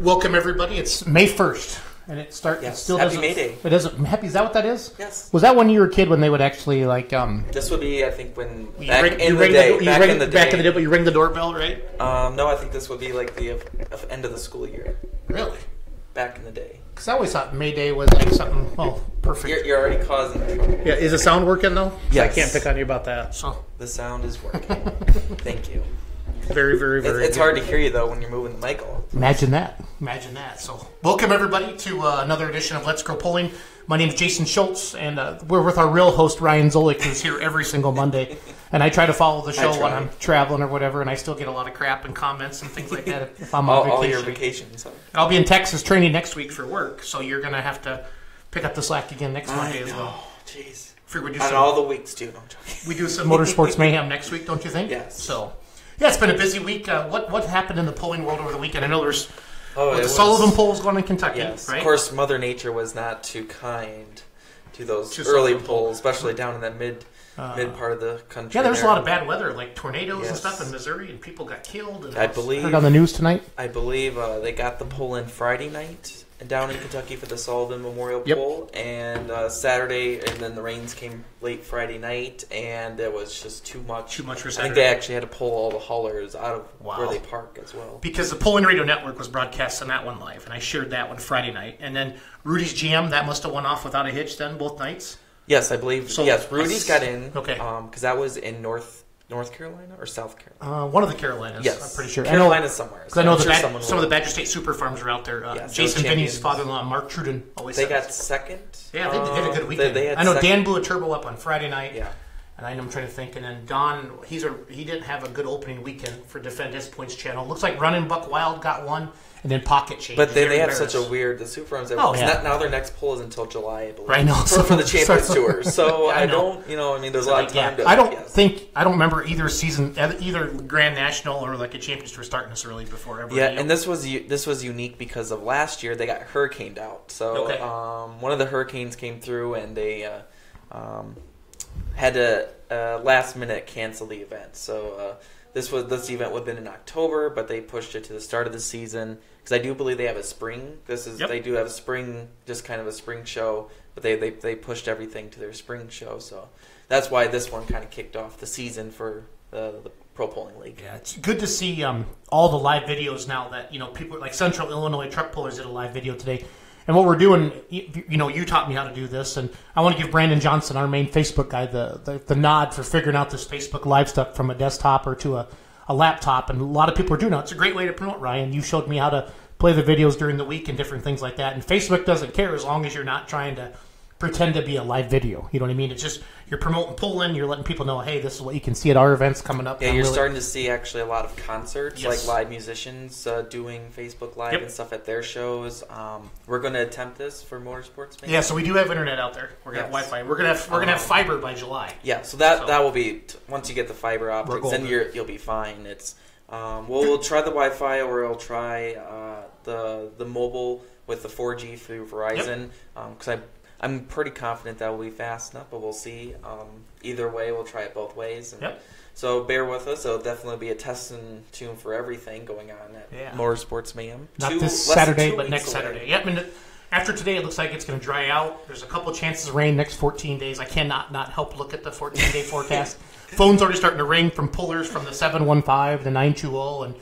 Welcome everybody. It's May 1st, and it starts. Yes. It still Happy doesn't. May Day. It doesn't. Happy. Is that what that is? Yes. Was that when you were a kid when they would actually like? This would be, I think, when Back in the day, but you ring the doorbell, right? No, I think this would be like the end of the school year. Really? Back in the day. Because I always thought May Day was like something. Oh, perfect. You're already causing. Yeah. Is the sound working though? Yes. I can't pick on you about that. So the sound is working. Thank you. Very, very, very. It's hard to hear you though when you're moving the mic all. Imagine that. Imagine that. So, welcome everybody to another edition of Let's Go Polling. My name is Jason Schultz, and we're with our real host Ryan Zolik, who's here every single Monday. And I try to follow the show when I'm traveling or whatever, and I still get a lot of crap and comments and things like that if I'm on vacation. All your vacations. Huh? I'll be in Texas training next week for work, so you're going to have to pick up the slack again next Monday as well. Jeez. On all the weeks, too. No, we do some Motorsports Mayhem next week, don't you think? Yes. So, yeah, it's been a busy week. What happened in the polling world over the weekend? I know there's the Sullivan polls going in Kentucky, yes. right? Of course, Mother Nature was not too kind to those early polls, especially down in that mid part of the country. Yeah, there was a lot of bad weather, like tornadoes and stuff in Missouri, and people got killed. And I believe heard on the news tonight. I believe they got the poll in Friday night down in Kentucky for the Sullivan Memorial Poll, and Saturday, and then the rains came late Friday night, and it was just too much. Too much for Saturday. I think they actually had to pull all the haulers out of where they park as well. Because the Polling Radio Network was broadcasting that one live, and I shared that one Friday night. And then Rudy's Jam, that must have went off without a hitch then, both nights? Yes, I believe. So, yes, Rudy's got in. Okay. Because that was in North Carolina or South Carolina? One of the Carolinas. Yes. I'm pretty sure. Carolina somewhere. Because I know some of the Badger State Super Farms are out there. Jason Finney's father-in-law, Mark Truden, always They got second. Yeah, they did a good weekend. I know Dan blew a turbo up on Friday night. Yeah. And I'm trying to think. And then Don, he didn't have a good opening weekend for Defend His Points channel. Looks like Running Buck Wild got one, and then Pocket Change. But they have such a weird, the Super Farms. Now their next poll is until July, I believe. Right now. For the Champions Tour. So I don't, there's a lot of time to. I don't remember either season, either Grand National or like a Champions Tour starting this early before ever. Yeah, and this was unique because of last year they got hurricaned out. So one of the hurricanes came through and they had to last minute cancel the event. So this event would have been in October, but they pushed it to the start of the season because I do believe they have a spring. They do have a spring, just kind of a spring show, but they pushed everything to their spring show. So that's why this one kind of kicked off the season for the Pro Polling League. Yeah, it's good to see all the live videos now that people like Central Illinois Truck Pullers did a live video today. And what we're doing, you taught me how to do this, and I want to give Brandon Johnson, our main Facebook guy, the nod for figuring out this Facebook Live stuff from a desktop or to a laptop, and a lot of people are doing it. It's a great way to promote, Ryan. You showed me how to play the videos during the week and different things like that, and Facebook doesn't care as long as you're not trying to pretend to be a live video. You know what I mean? It's just you're promoting polling, you're letting people know, hey, this is what you can see at our events coming up. Yeah, you're starting to see actually a lot of concerts, like live musicians doing Facebook Live and stuff at their shows. We're going to attempt this for Motorsports Mayhem. Yeah, so we do have internet out there. We're going to have Wi-Fi. We're going to have fiber by July. Yeah, so that will be once you get the fiber optics, then you'll be fine. It's we'll try the Wi-Fi, or we'll try the mobile with the 4G through Verizon because I'm pretty confident that will be fast enough, but we'll see. Either way, we'll try it both ways. And so bear with us. It'll definitely be a test and tune for everything going on at Motorsports Mayhem. Not this Saturday, but next Saturday. Yep. And after today, it looks like it's going to dry out. There's a couple chances of rain next 14 days. I cannot not help look at the 14-day forecast. Phone's already starting to ring from pullers from the 715, the 920, and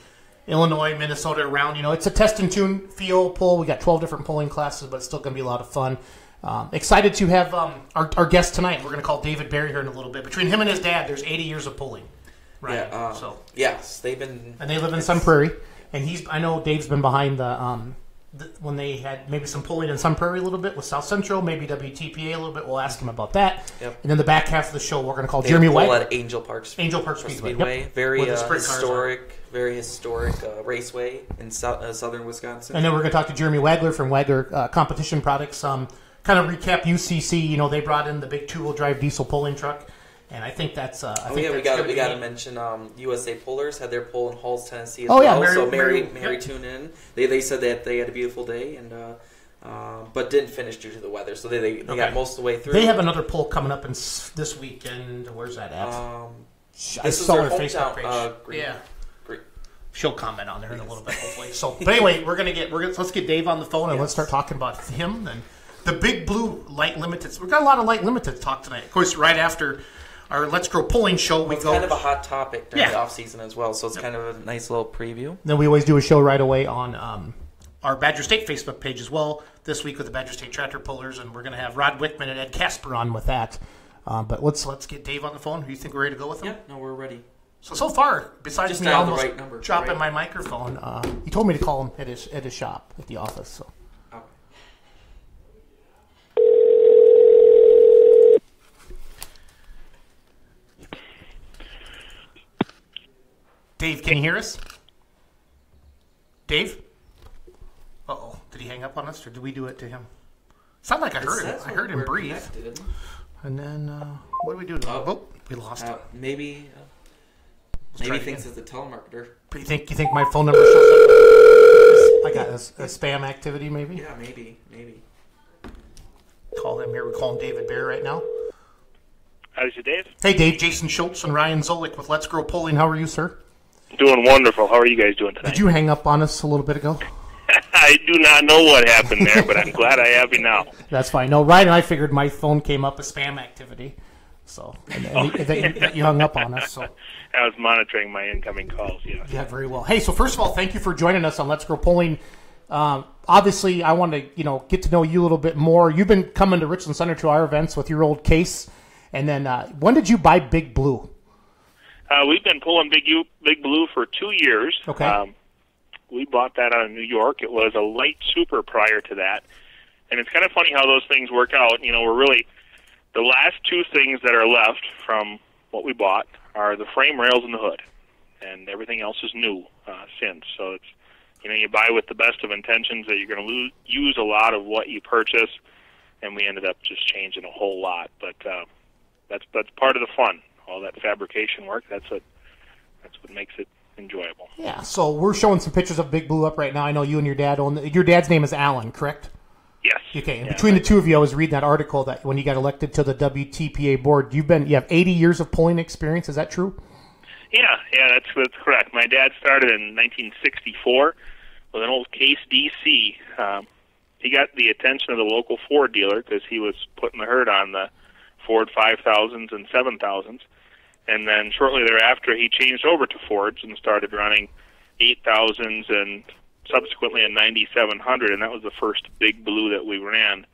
Illinois, Minnesota around. It's a test and tune feel pull. We got 12 different polling classes, but it's still going to be a lot of fun. Excited to have our guest tonight. We're going to call David Baehr here in a little bit. Between him and his dad, there's 80 years of polling. Right. Yeah. Yes, they've been. And they live in Sun Prairie, and I know Dave's been behind when they had maybe some polling in Sun Prairie a little bit with South Central, maybe WTPA a little bit. We'll ask him about that. Yep. And then the back half of the show, we're going to call Jeremy Wagler at Angel Park Speedway. Yep. Very historic raceway in southern Wisconsin. And then we're going to talk to Jeremy Wagler from Wagler Competition Products. Kind of recap UCC. They brought in the big two-wheel drive diesel polling truck, and I think that's. We got to mention USA Pullers had their poll in Halls, Tennessee as well. Yeah, Mary tuned in. They said that they had a beautiful day and but didn't finish due to the weather. So they got most of the way through. They have another poll coming up this weekend. Where's that at? This is their hometown. she'll comment on there in a little bit, hopefully. So, but anyway, let's get Dave on the phone and let's start talking about him and the Big Blue Light Limited. We've got a lot of Light Limited talk tonight. Of course, right after our Let's Grow Pulling show, it's kind of a hot topic during the off season as well. So it's kind of a nice little preview. Then we always do a show right away on our Badger State Facebook page as well. This week with the Badger State Tractor Pullers, and we're going to have Rod Wickman and Ed Casper on with that. But let's get Dave on the phone. Do you think we're ready to go with him? Yeah, no, we're ready. So far, besides just me almost right dropping my microphone, he told me to call him at his shop at the office. So. Okay. Dave, can you hear us? Dave? Uh-oh. Did he hang up on us, or did we do it to him? Sounded like I heard him breathe. Connected. And then, what do we do? Oh, we lost him. Maybe he thinks it's a telemarketer. But you think my phone number shows up? I got a spam activity, maybe? Yeah, maybe. Call him here. We're calling David Baehr right now. How's you, Dave? Hey, Dave. Jason Schultz and Ryan Zolik with Let's Grow Pulling. How are you, sir? Doing wonderful. How are you guys doing tonight? Did you hang up on us a little bit ago? I do not know what happened there, but I'm glad I have you now. That's fine. No, Ryan and I figured my phone came up as spam activity, so that you hung up on us. So I was monitoring my incoming calls. Yeah, very well. Hey, so first of all, thank you for joining us on Let's Grow Pulling. Obviously, I want to get to know you a little bit more. You've been coming to Richland Center to our events with your old case, and then when did you buy Big Blue? We've been pulling Big Blue for 2 years. Okay. We bought that out of New York. It was a light super prior to that. And it's kind of funny how those things work out. We're really, the last two things that are left from what we bought are the frame rails and the hood. And everything else is new since. So it's, you buy with the best of intentions that you're going to use a lot of what you purchase. And we ended up just changing a whole lot. But that's part of the fun. All that fabrication work, that's what makes it enjoyable. Yeah, so we're showing some pictures of Big Blue up right now. I know you and your dad own your dad's name is Alan, correct? Yes. Okay, and between the two of you, I was reading that article that when you got elected to the WTPA board, you have 80 years of pulling experience. Is that true? Yeah, that's correct. My dad started in 1964 with an old Case DC. He got the attention of the local Ford dealer because he was putting the herd on the Ford 5000s and 7000s. And then shortly thereafter, he changed over to Fords and started running 8000s and subsequently a 9700, and that was the first Big Blue that we ran.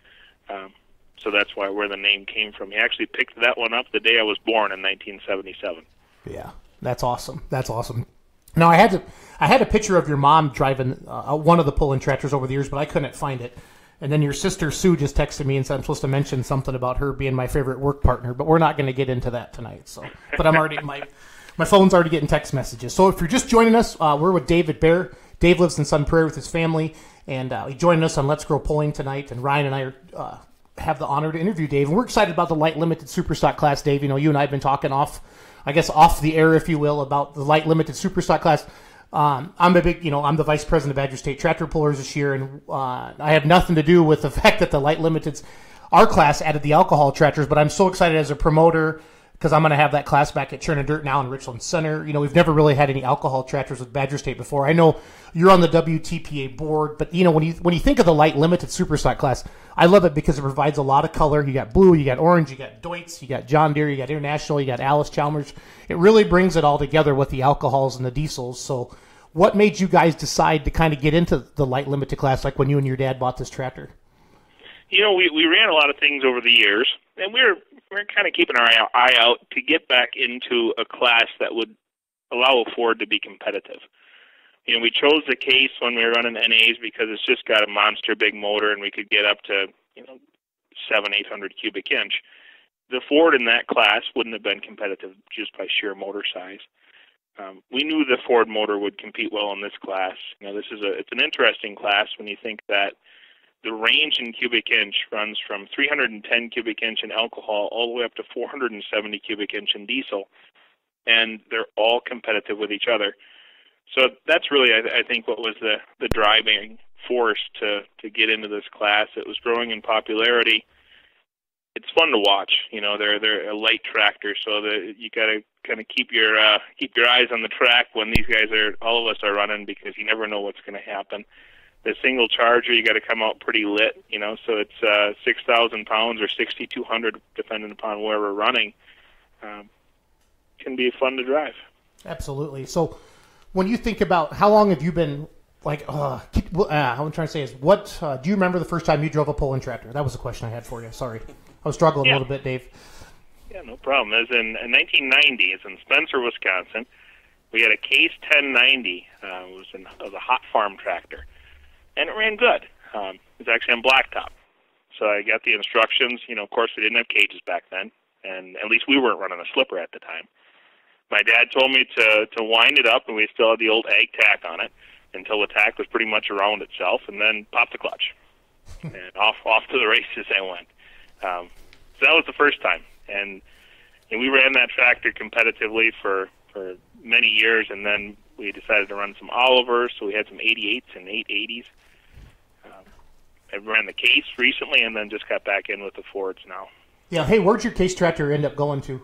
So that's where the name came from. He actually picked that one up the day I was born in 1977. Yeah, that's awesome. That's awesome. Now, I had a picture of your mom driving one of the pulling tractors over the years, but I couldn't find it. And then your sister Sue just texted me and said I'm supposed to mention something about her being my favorite work partner, but we're not going to get into that tonight. So, but I'm already my phone's already getting text messages. So if you're just joining us, we're with David Baehr. Dave lives in Sun Prairie with his family, and he joined us on Let's Grow Pulling tonight. And Ryan and I have the honor to interview Dave, and we're excited about the light limited superstock class. Dave, you and I have been talking off the air, if you will, about the light limited superstock class. I'm the vice president of Badger State Tractor Pullers this year, and I have nothing to do with the fact that the light limiteds, our class added the alcohol tractors, but I'm so excited as a promoter because I'm going to have that class back at Churn and Dirt now in Richland Center. We've never really had any alcohol tractors with Badger State before. I know you're on the WTPA board, but when you think of the light limited superstock class, I love it because it provides a lot of color. You got blue, you got orange, you got Deutz, you got John Deere, you got International, you got Alice Chalmers. It really brings it all together with the alcohols and the diesels. So what made you guys decide to kind of get into the light limited class, like when you and your dad bought this tractor? We ran a lot of things over the years, and we're kind of keeping our eye out to get back into a class that would allow a Ford to be competitive. We chose the Case when we were running NAs because it's just got a monster big motor, and we could get up to 700-800 cubic inch. The Ford in that class wouldn't have been competitive just by sheer motor size. We knew the Ford motor would compete well in this class. It's an interesting class when you think that the range in cubic inch runs from 310 cubic inch in alcohol all the way up to 470 cubic inch in diesel, and they're all competitive with each other. So that's really, I think, what was the driving force to get into this class. It was growing in popularity. It it's fun to watch. You know, they're a light tractor, so you got to kind of keep your eyes on the track when these guys all of us are running, because you never know what's going to happen. The single charger, you got to come out pretty lit, you know. So it's 6,000 pounds or 6,200, depending upon where we're running. Can be fun to drive. Absolutely. So, when you think about how long have you been what I'm trying to say is, what do you remember the first time you drove a pulling tractor? That was the question I had for you. Sorry, I was struggling a little bit, Dave. Yeah, no problem. It was in 1990. It's in Spencer, Wisconsin. We had a Case 1090. It was a hot farm tractor, and it ran good. It was actually on blacktop. So I got the instructions. You know, of course, we didn't have cages back then, and at least we weren't running a slipper at the time. My dad told me to wind it up, and we still had the old ag tack on it until the tack was pretty much around itself, and then pop the clutch. And off to the races I went. So that was the first time. And we ran that tractor competitively for many years, and then we decided to run some Olivers, so we had some 88s and 880s. I ran the Case recently, and then just got back in with the Fords now. Yeah, hey, where'd your Case tractor end up going to?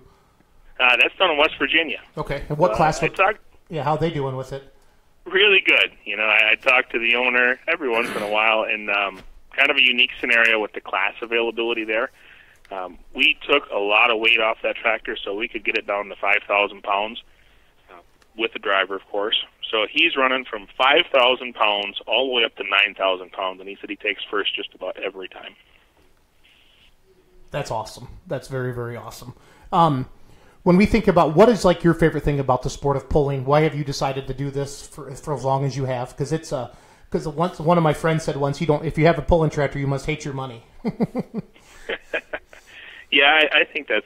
That's down in West Virginia. Okay, and what class? How they doing with it? Really good. You know, I talk to the owner every once in a while, and kind of a unique scenario with the class availability there. We took a lot of weight off that tractor, so we could get it down to 5,000 pounds with the driver, of course. So he's running from 5,000 pounds all the way up to 9,000 pounds, and he said he takes first just about every time. That's awesome. That's very, very awesome. When we think about what is like your favorite thing about the sport of pulling, why have you decided to do this for as long as you have? Because it's because once one of my friends said once, if you have a pulling tractor, you must hate your money. Yeah, I think that's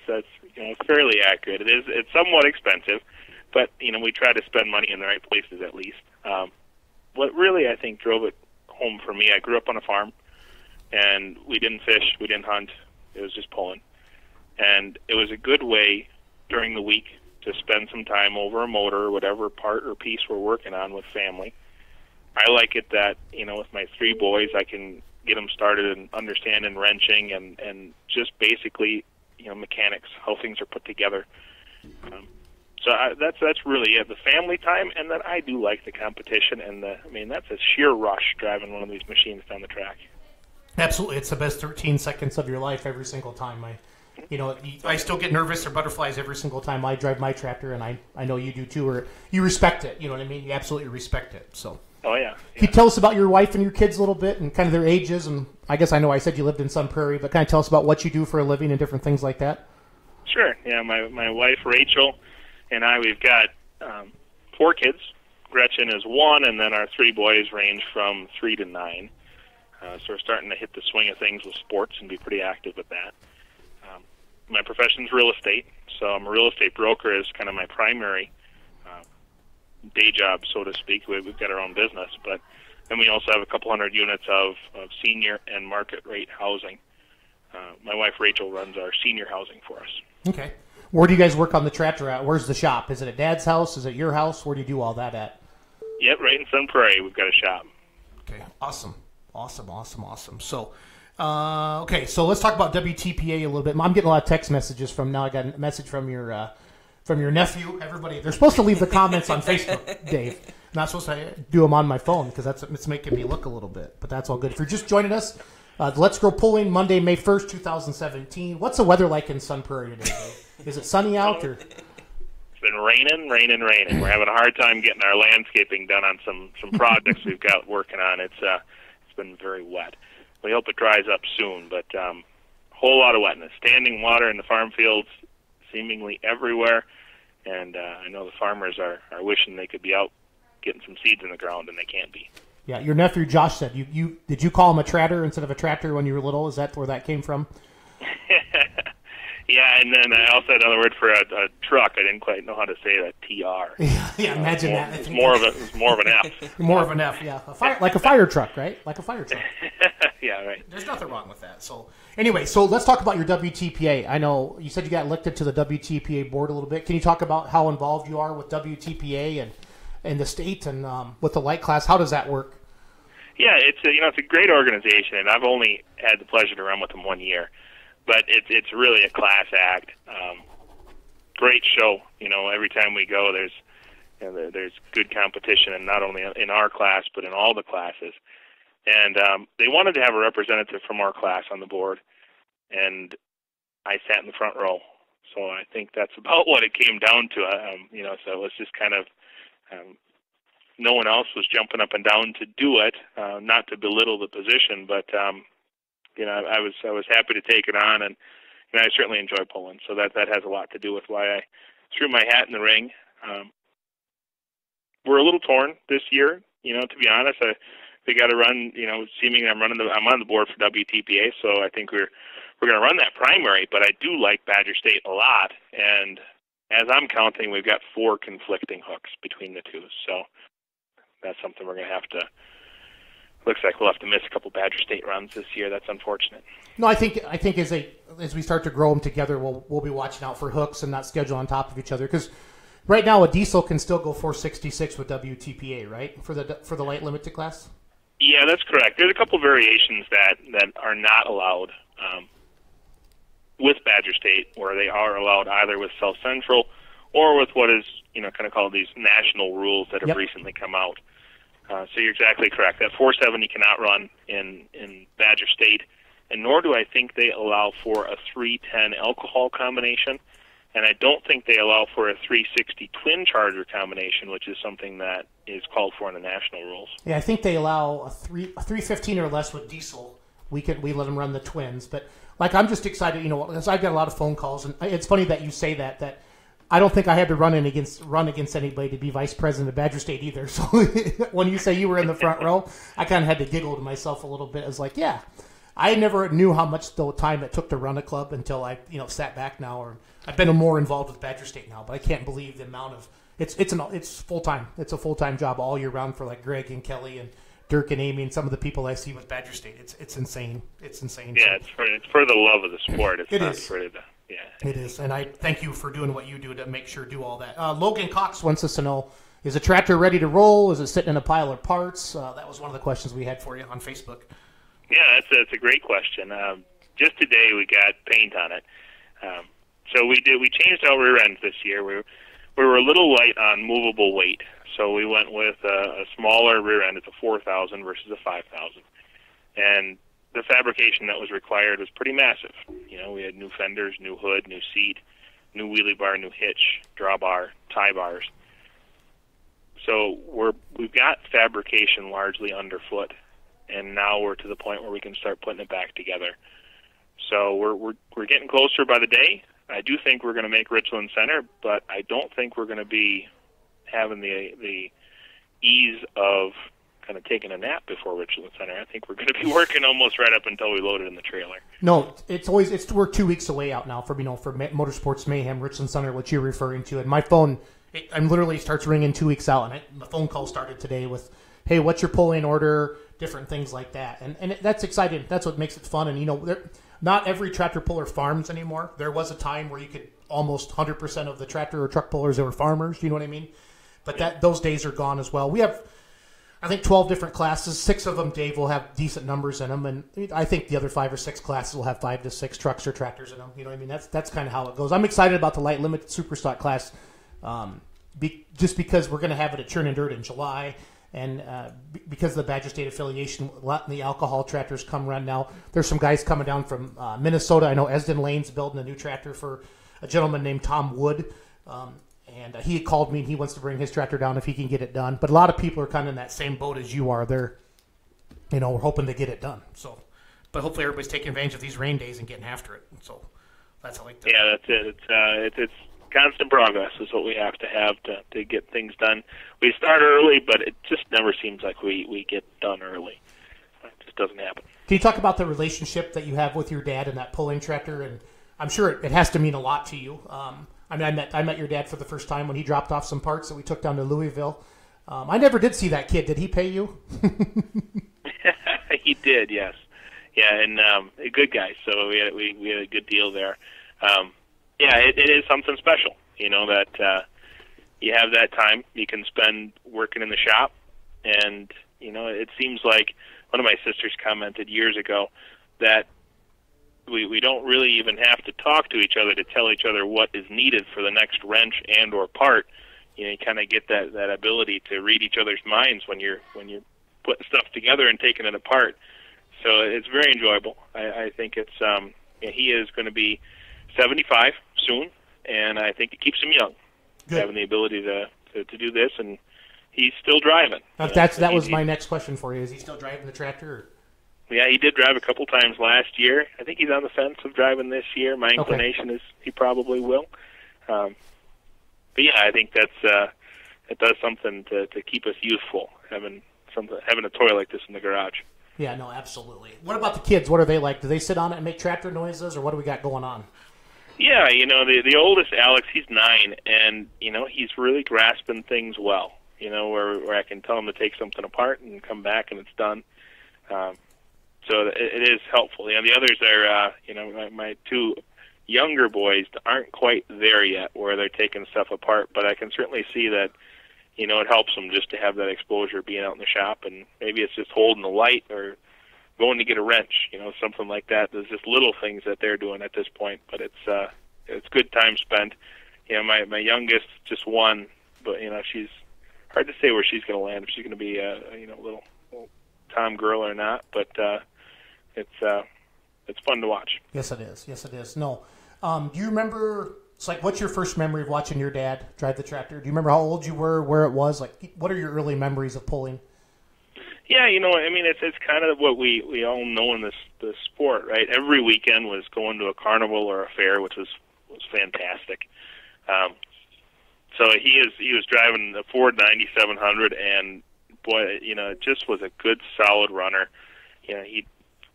fairly accurate. It's somewhat expensive, but we try to spend money in the right places at least. What really I think drove it home for me, I grew up on a farm, and we didn't fish, we didn't hunt. It was just pulling, and it was a good way during the week to spend some time over a motor or whatever part or piece we're working on with family. I like it that, with my three boys, I can get them started and understanding wrenching and just basically, mechanics, how things are put together. So that's really it, the family time, and then I do like the competition, and that's a sheer rush driving one of these machines down the track. Absolutely. It's the best 13 seconds of your life every single time. I still get nervous or butterflies every single time I drive my tractor, and I know you do too, or you respect it. You know what I mean? You absolutely respect it. So. Oh, yeah. Can you tell us about your wife and your kids a little bit and kind of their ages? And I guess I know I said you lived in Sun Prairie, but kind of tell us about what you do for a living and different things like that. Sure. Yeah, my wife, Rachel, and I, we've got 4 kids. Gretchen is 1, and then our 3 boys range from 3 to 9. So we're starting to hit the swing of things with sports and be pretty active with that. My profession's real estate, so I'm a real estate broker is kind of my primary day job, so to speak. We've got our own business, but then we also have a couple hundred units of senior and market rate housing. My wife, Rachel, runs our senior housing for us. Okay. Where do you guys work on the tractor at? Where's the shop? Is it at Dad's house? Is it your house? Where do you do all that at? Yep, right in Sun Prairie. We've got a shop. Okay, awesome. So, okay, so let's talk about WTPA a little bit. I'm getting a lot of text messages from now. I got a message from your nephew. Everybody, they're supposed to leave the comments on Facebook, Dave. I'm not supposed to do them on my phone because it's making me look a little bit. But that's all good. If you're just joining us, Let's Go Pulling, Monday, May 1st, 2017. What's the weather like in Sun Prairie today, Dave? Is it sunny out or? It's been raining. We're having a hard time getting our landscaping done on some projects we've got working on. It's been very wet. We hope it dries up soon, but whole lot of wetness. Standing water in the farm fields seemingly everywhere, and I know the farmers are wishing they could be out getting some seeds in the ground, and they can't be. Yeah, your nephew Josh said did you call him a tratter instead of a tractor when you were little? Is that where that came from? Yeah, and then I also had another word for a truck. I didn't quite know how to say that. TR. Yeah, imagine that. It's more of an F. More of an F, yeah. Like a fire truck, right? Like a fire truck. Yeah, right. There's nothing wrong with that. So anyway, let's talk about your WTPA. I know you said you got elected to the WTPA board a little bit. Can you talk about how involved you are with WTPA and the state and with the light class? How does that work? Yeah, it's a great organization, and I've only had the pleasure to run with them 1 year. but it's really a class act. Great show. Every time we go, there's good competition, and not only in our class but in all the classes. And they wanted to have a representative from our class on the board, and I sat in the front row. So I think that's about what it came down to. So it was just kind of no one else was jumping up and down to do it, not to belittle the position, but I was happy to take it on, and I certainly enjoy pulling. So that has a lot to do with why I threw my hat in the ring. We're a little torn this year, to be honest. We got to run, seeming I'm on the board for WTPA, so I think we're going to run that primary, but I do like Badger State a lot, and as I'm counting, we've got 4 conflicting hooks between the two, so that's something we're going to have to, looks like we'll have to miss a couple Badger State runs this year. That's unfortunate. No, I think as we start to grow them together, we'll be watching out for hooks and not schedule on top of each other, because right now a diesel can still go 466 with WTPA, right, for the light limited class? Yeah, that's correct. There's a couple variations that are not allowed with Badger State, where they are allowed either with South Central or with what is kind of called these national rules that have recently come out. So you're exactly correct. That 470 cannot run in Badger State, and nor do I think they allow for a 310 alcohol combination, and I don't think they allow for a 360 twin charger combination, which is something that is called for in the national rules. Yeah, I think they allow a 315 or less with diesel. We let them run the twins, but I'm just excited, because I've got a lot of phone calls, and it's funny that you say that I don't think I had to run against anybody to be vice president of Badger State either. So when you say you were in the front row, I kind of had to giggle to myself a little bit. I was like, yeah, I never knew how much time it took to run a club until I sat back now, or I've been more involved with Badger State now. But I can't believe the amount of it's full time. It's a full time job all year round for Greg and Kelly and Dirk and Amy and some of the people I see with Badger State. It's insane. It's insane. Yeah, it's for the love of the sport. It's it not is. For the yeah. It is, and I thank you for doing what you do to make sure do all that. Logan Cox wants us to know: is a tractor ready to roll? Is it sitting in a pile of parts? That was one of the questions we had for you on Facebook. Yeah, that's a great question. Just today we got paint on it. So we changed our rear ends this year. We were a little light on movable weight, so we went with a smaller rear end. It's a 4,000 versus a 5,000, and the fabrication that was required was pretty massive. We had new fenders, new hood, new seat, new wheelie bar, new hitch, drawbar, tie bars. So we've got fabrication largely underfoot, and now we're to the point where we can start putting it back together. So we're getting closer by the day. I do think we're going to make Richland Center, but I don't think we're going to be having the ease of kind of taking a nap before Richland Center. I think we're going to be working almost right up until we load it in the trailer. No, we're 2 weeks away out now for Motorsports Mayhem Richland Center, what you're referring to, and my phone I'm literally starts ringing 2 weeks out, and the phone call started today with, hey, what's your pull-in order, different things like that, and that's exciting. That's what makes it fun, and not every tractor puller farms anymore. There was a time where you could almost 100% of the tractor or truck pullers, they were farmers. You know what I mean? But those days are gone as well. We have, I think, 12 different classes. 6 of them, Dave, will have decent numbers in them, and I think the other 5 or 6 classes will have 5 to 6 trucks or tractors in them. You know what I mean? That's kind of how it goes. I'm excited about the light limited superstock class, just because we're going to have it at Churn and Dirt in July. And because of the Badger State affiliation, letting the alcohol tractors come run now. There's some guys coming down from Minnesota. I know Esden Lane's building a new tractor for a gentleman named Tom Wood. And he had called me, and he wants to bring his tractor down if he can get it done. But a lot of people are kind of in that same boat as you are. They're, we're hoping to get it done. So, but hopefully everybody's taking advantage of these rain days and getting after it. So that's how I do. Yeah, that's it. It's constant progress is what we have to get things done. We start early, but it just never seems like we get done early. It just doesn't happen. Can you talk about the relationship that you have with your dad and that pulling tractor? And I'm sure it has to mean a lot to you. I met your dad for the first time when he dropped off some parts that we took down to Louisville. I never did see that kid. Did he pay you? He did, yes. Yeah, and a good guy. So we had a good deal there. Yeah, it is something special, that you have that time you can spend working in the shop. And, it seems like one of my sisters commented years ago that we don't really even have to talk to each other to tell each other what is needed for the next wrench and or part. You kind of get that ability to read each other's minds when you're putting stuff together and taking it apart. So it's very enjoyable. I think it's he is going to be 75 soon, and I think it keeps him young, having the ability to do this, and he's still driving. That was my next question for you. Is he still driving the tractor? Or? Yeah, he did drive a couple times last year. I think he's on the fence of driving this year. My inclination is he probably will. But yeah, I think it does something to keep us youthful, having a toy like this in the garage. Yeah, no, absolutely. What about the kids? What are they like? Do they sit on it and make tractor noises, or what do we got going on? Yeah, the oldest, Alex, he's 9, and he's really grasping things well. Where I can tell him to take something apart and come back and it's done. So it is helpful. The others are, my 2 younger boys aren't quite there yet where they're taking stuff apart, but I can certainly see that, it helps them just to have that exposure being out in the shop, and maybe it's just holding the light or going to get a wrench, something like that. There's just little things that they're doing at this point, but it's good time spent. My youngest, just 1, but, she's hard to say where she's going to land, if she's going to be a little Tom girl or not, but it's fun to watch. Yes, it is. No. Do you remember, what's your first memory of watching your dad drive the tractor? Do you remember how old you were, where it was? What are your early memories of pulling? Yeah, it's kind of what we all know in this sport, right? Every weekend was going to a carnival or a fair, which was fantastic. So he was driving a Ford 9700, and boy, it just was a good, solid runner. He'd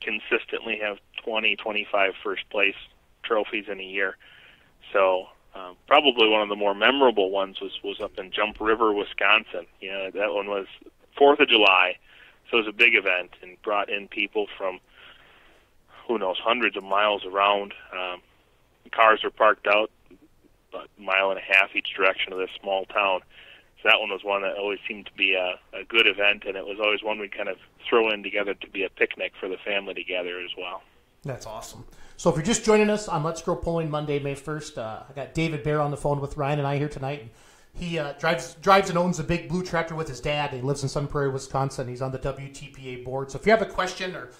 consistently have 20, 25 first place trophies in a year. So probably one of the more memorable ones was up in Jump River, Wisconsin. That one was 4th of July, so it was a big event and brought in people from, who knows, hundreds of miles around. Cars were parked out about a mile and a half each direction of this small town. So that one was one that always seemed to be a good event, and it was always one we'd kind of throw in together to be a picnic for the family together as well. That's awesome. So if you're just joining us on Let's Grow Pulling Monday, May 1st, I got David Baehr on the phone with Ryan and I here tonight. He drives and owns a big blue tractor with his dad. He lives in Sun Prairie, Wisconsin. He's on the WTPA board. So if you have a question, or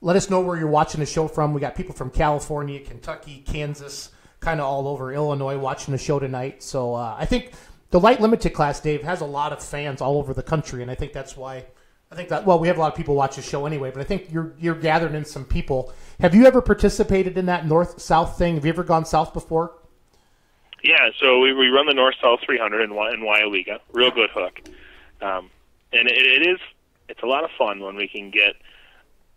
let us know where you're watching the show from. We got people from California, Kentucky, Kansas, kind of all over Illinois watching the show tonight. So I think the light limited class, Dave, has a lot of fans all over the country, and I think that's why. We have a lot of people watch the show anyway, but I think you're gathering in some people. Have you ever participated in that north-south thing? Have you ever gone south before? Yeah, so we run the north-south 300 in Waialega, real good hook, and it's a lot of fun when we can get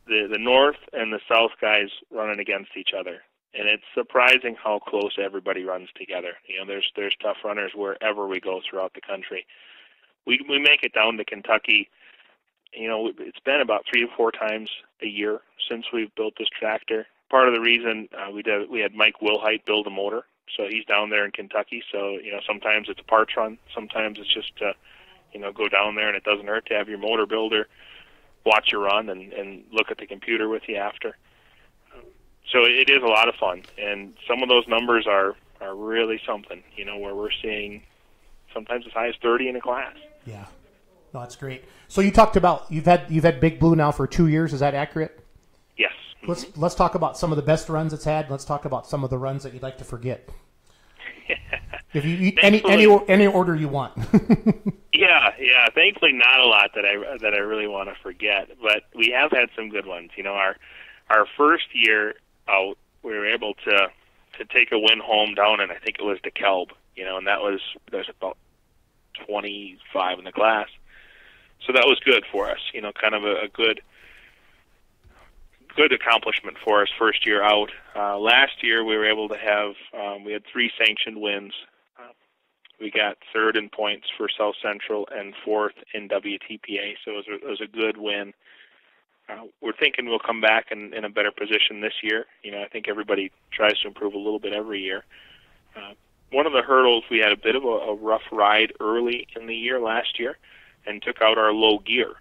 the north and the south guys running against each other, and it's surprising how close everybody runs together. There's tough runners wherever we go throughout the country. We make it down to Kentucky. It's been about 3 to 4 times a year since we've built this tractor. Part of the reason we had Mike Wilhite build a motor, so he's down there in Kentucky. So sometimes it's a parts run, sometimes it's just go down there, and it doesn't hurt to have your motor builder watch you run and look at the computer with you after. So it is a lot of fun, and some of those numbers are really something. Where we're seeing sometimes as high as 30 in a class. Yeah. No, that's great. So you talked about you've had Big Blue now for 2 years. Is that accurate? Yes. Let's talk about some of the best runs it's had. Let's talk about some of the runs that you'd like to forget. If you eat any order you want. Yeah. Thankfully, not a lot that I really want to forget, but we have had some good ones. Our first year out, we were able to take a win home down, and I think it was DeKalb. And there's about 25 in the class. So that was good for us, kind of a good accomplishment for us first year out. Last year we were able to have, we had 3 sanctioned wins. We got 3rd in points for South Central and 4th in WTPA, so it was a good win. We're thinking we'll come back in a better position this year. I think everybody tries to improve a little bit every year. One of the hurdles, we had a bit of a rough ride early in the year last year and took out our low gear.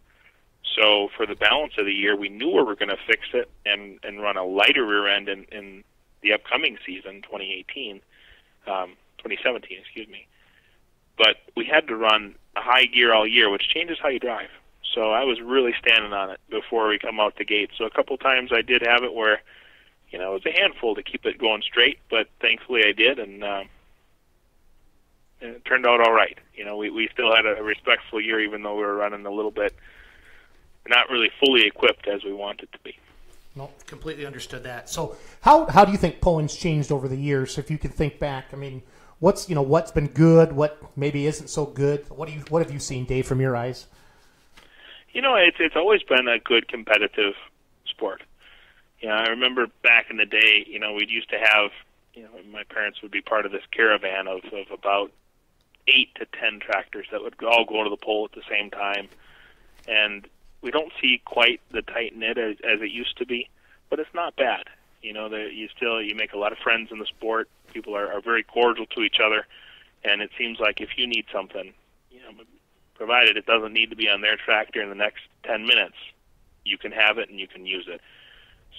So for the balance of the year, we knew we were going to fix it and run a lighter rear end in the upcoming season, 2017, excuse me. But we had to run a high gear all year, which changes how you drive. So I was really standing on it before we come out the gate. So a couple times I did have it where, it was a handful to keep it going straight, but thankfully I did, and it turned out all right. We still had a respectful year, even though we were running a little bit not really fully equipped as we wanted to be. No, completely understood that. So how do you think pulling's changed over the years? If you can think back, I mean, what's been good, what maybe isn't so good? What have you seen, Dave, from your eyes? It's always been a good competitive sport. I remember back in the day, we'd used to have, my parents would be part of this caravan of about 8 to 10 tractors that would all go to the pole at the same time. And we don't see quite the tight knit as it used to be, but it's not bad. You make a lot of friends in the sport. People are very cordial to each other, and it seems like if you need something, provided it doesn't need to be on their tractor in the next 10 minutes, you can have it and you can use it.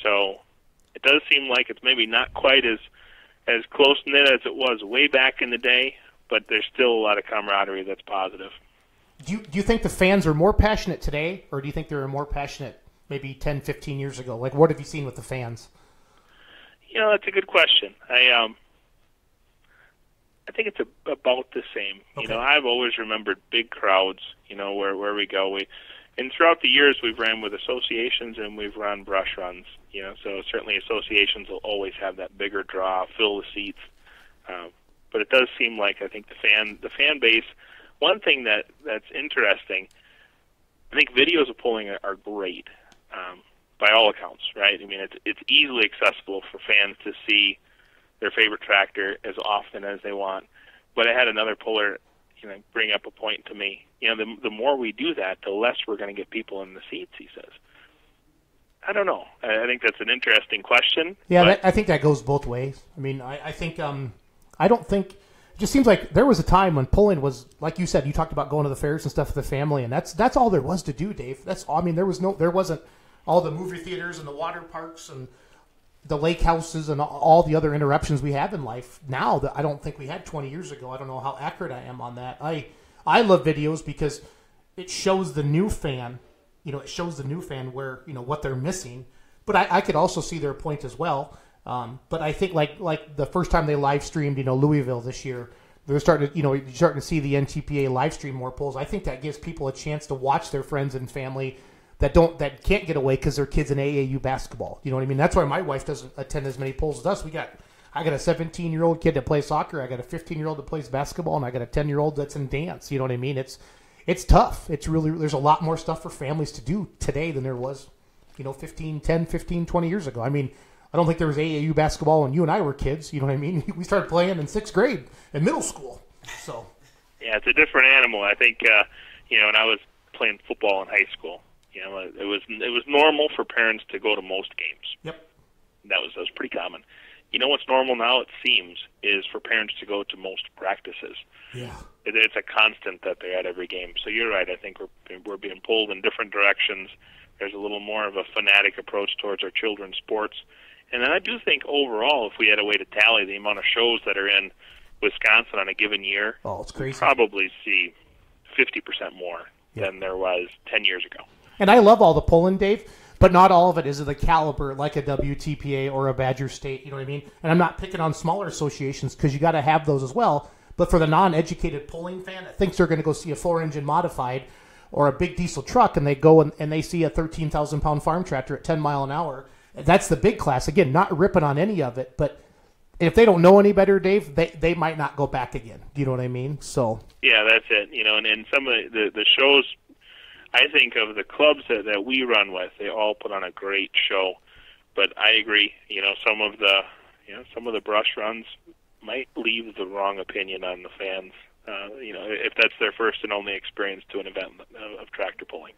So it does seem like it's maybe not quite as close-knit as it was way back in the day, but there's still a lot of camaraderie that's positive. Do you think the fans are more passionate today, or do you think they were more passionate maybe 10, 15 years ago? Like, what have you seen with the fans? That's a good question. I think it's about the same. Okay. I've always remembered big crowds, where we go. And throughout the years, we've ran with associations and we've run brush runs, so certainly associations will always have that bigger draw, fill the seats. But it does seem like, I think the fan base, one thing that's interesting, I think videos of pulling are great, by all accounts, right? I mean, it's easily accessible for fans to see their favorite tractor as often as they want. But I had another puller, bring up a point to me. The more we do that, the less we're going to get people in the seats, he says. I don't know. I think that's an interesting question. Yeah, I think that goes both ways. I mean, I think I don't think it just seems like there was a time when pulling was, like you said, you talked about going to the fairs and stuff with the family, and that's all there was to do, Dave. That's all. I mean, there wasn't all the movie theaters and the water parks and the lake houses and all the other interruptions we have in life now that I don't think we had 20 years ago. I don't know how accurate I am on that. I love videos because it shows the new fan, where, what they're missing. But I could also see their point as well. But I think like the first time they live streamed, Louisville this year, they're starting to, you're starting to see the NTPA live stream more polls. I think that gives people a chance to watch their friends and family that can't get away because their kids in AAU basketball. You know what I mean? That's why my wife doesn't attend as many polls as us. I got a 17-year-old kid that plays soccer. I got a 15-year-old that plays basketball, and I got a 10-year-old that's in dance. You know what I mean? It's tough. It's really, there's a lot more stuff for families to do today than there was, 15, 20 years ago. I mean, I don't think there was AAU basketball when you and I were kids. You know what I mean? We started playing in 6th grade in middle school. So yeah, it's a different animal. I think when I was playing football in high school, it was normal for parents to go to most games. Yep, that was pretty common. What's normal now, it seems, is for parents to go to most practices. Yeah, it's a constant that they're at every game. So you're right. I think we're being pulled in different directions. There's a little more of a fanatic approach towards our children's sports. And then I do think overall, if we had a way to tally the amount of shows that are in Wisconsin on a given year, it's crazy. We'd probably see 50% more than there was 10 years ago. And I love all the pulling, Dave, but not all of it is of the caliber like a WTPA or a Badger State, you know what I mean? And I'm not picking on smaller associations because you got to have those as well. But for the non-educated pulling fan that thinks they're going to go see a 4-engine modified or a big diesel truck, and they go and they see a 13,000-pound farm tractor at 10 mile an hour, that's the big class. Again, not ripping on any of it, but if they don't know any better, Dave, they might not go back again. Do you know what I mean? So yeah, that's it. And some of the shows, I think of the clubs that we run with, they all put on a great show. But I agree, some of the brush runs might leave the wrong opinion on the fans. If that's their first and only experience to an event of tractor pulling.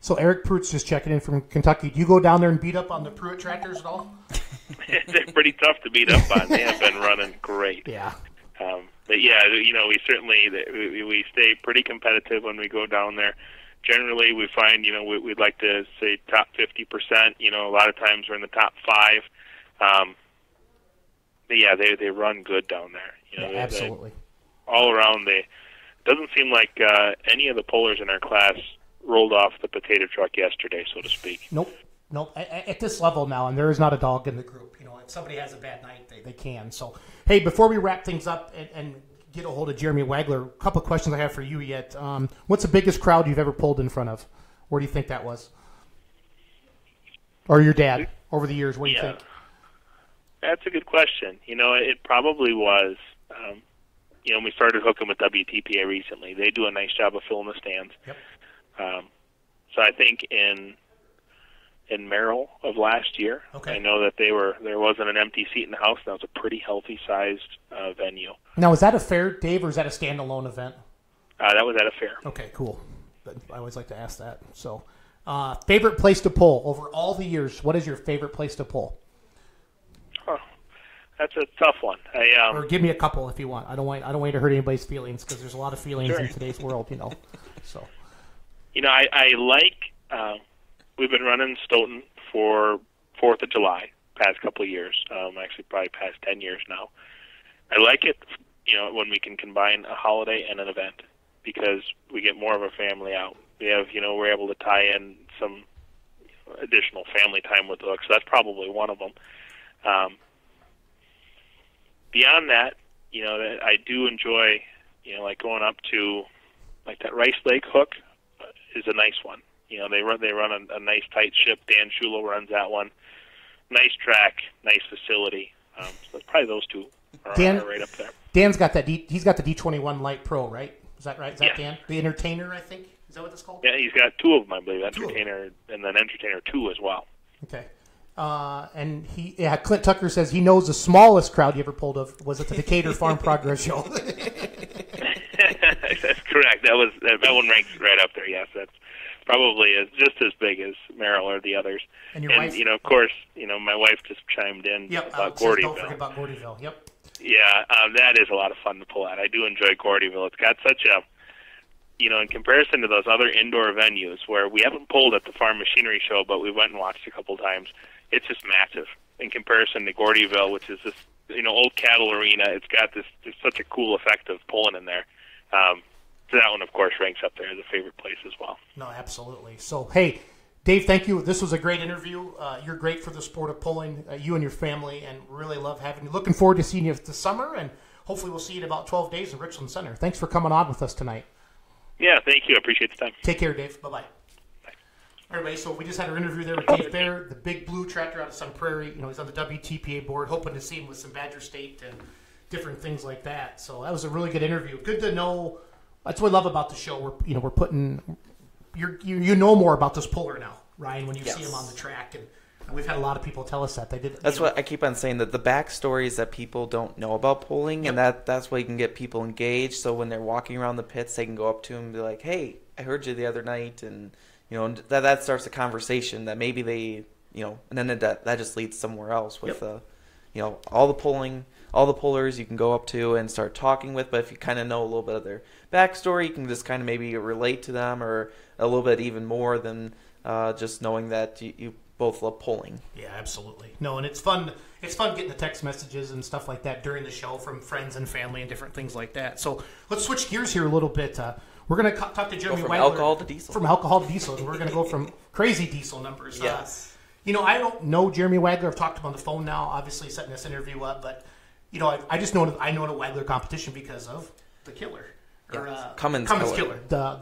So Eric Pruitt's just checking in from Kentucky. Do you go down there and beat up on the Pruitt tractors at all? They're pretty tough to beat up on. They have been running great. Yeah. But yeah, we certainly we stay pretty competitive when we go down there. generally we find, we'd like to say top 50%. A lot of times we're in the top 5. But yeah, they run good down there. Absolutely. All around, it doesn't seem like any of the pullers in our class rolled off the potato truck yesterday, so to speak. Nope. At this level now, and there is not a dog in the group. If somebody has a bad night, they can. So, hey, before we wrap things up and get a hold of Jeremy Wagler, a couple of questions I have for you yet. What's the biggest crowd you've ever pulled in front of? Where do you think that was? Or your dad over the years? What do you think? That's a good question. It probably was. We started hooking with WTPA recently. They do a nice job of filling the stands. Yep. So I think in Merrill of last year, I know that there wasn't an empty seat in the house. That was a pretty healthy sized venue. Now, is that a fair, Dave, or is that a standalone event? That was at a fair. Okay, cool. I always like to ask that. So, favorite place to pull over all the years? What is your favorite place to pull? That's a tough one. Or give me a couple if you want. I don't want you to hurt anybody's feelings because there's a lot of feelings in today's world. So. I like. We've been running Stoughton for 4th of July past couple of years. Actually, probably past 10 years now. I like it, when we can combine a holiday and an event because we get more of a family out. We have, we're able to tie in some additional family time with the hook. So that's probably one of them. Beyond that, I do enjoy, like going up to, like that Rice Lake hook is a nice one. They run a nice tight ship. Dan Schulo runs that one. Nice track, nice facility. So probably those two are right up there. Dan's got that. He's got the D21 Light Pro, right? Is that right? Is that Yeah. Dan? The Entertainer, I think. Is that what it's called? Yeah, he's got 2 of them, I believe. Entertainer and then Entertainer 2 as well. Okay. And Clint Tucker says he knows the smallest crowd he ever pulled of was at the Decatur Farm Progress Show. That's correct. That one ranks right up there. Yes, that's probably just as big as Merrill or the others. And your wife, of course, my wife just chimed in about Gordyville. Don't forget about Gordyville. Yep. Yeah, that is a lot of fun to pull at. I do enjoy Gordyville. It's got such a, in comparison to those other indoor venues where we haven't pulled at the Farm Machinery Show, but we went and watched a couple times. It's just massive in comparison to Gordyville, which is this, old cattle arena. It's got this such a cool effect of pulling in there. So that one, of course, ranks up there as a favorite place as well. No, absolutely. So, hey, Dave, thank you. This was a great interview. You're great for the sport of pulling, you and your family, and really love having you. Looking forward to seeing you this summer, and hopefully we'll see you in about 12 days in Richland Center. Thanks for coming on with us tonight. Yeah, thank you. I appreciate the time. Take care, Dave. Bye-bye. Everybody, so we just had our interview there with Dave Baehr, the big blue tractor out of Sun Prairie. He's on the WTPA board, hoping to see him with some Badger State and different things like that. So that was a really good interview. Good to know. That's what I love about the show. We're putting you know more about this puller now, Ryan, when you see him on the track, and we've had a lot of people tell us that they did. That's what I keep on saying, that the backstories that people don't know about pulling, and that's why you can get people engaged. So when they're walking around the pits, they can go up to him and be like, "Hey, I heard you the other night," and that starts a conversation that maybe they, and then that just leads somewhere else with, all the pullers you can go up to and start talking with. But if you kind of know a little bit of their backstory, you can just kind of maybe relate to them or a little bit even more than just knowing that you both love pulling. Yeah, absolutely. No, and it's fun. It's fun getting the text messages and stuff like that during the show from friends and family and different things like that. So let's switch gears here a little bit. We're going to talk to Jeremy Wagler. From alcohol to diesel. From alcohol to diesel. And we're going to go from crazy diesel numbers. Yes. I don't know Jeremy Wagler. I've talked to him on the phone now, obviously setting this interview up. But, I just know I know the Wagler competition because of the killer. Or, Cummins Killer. The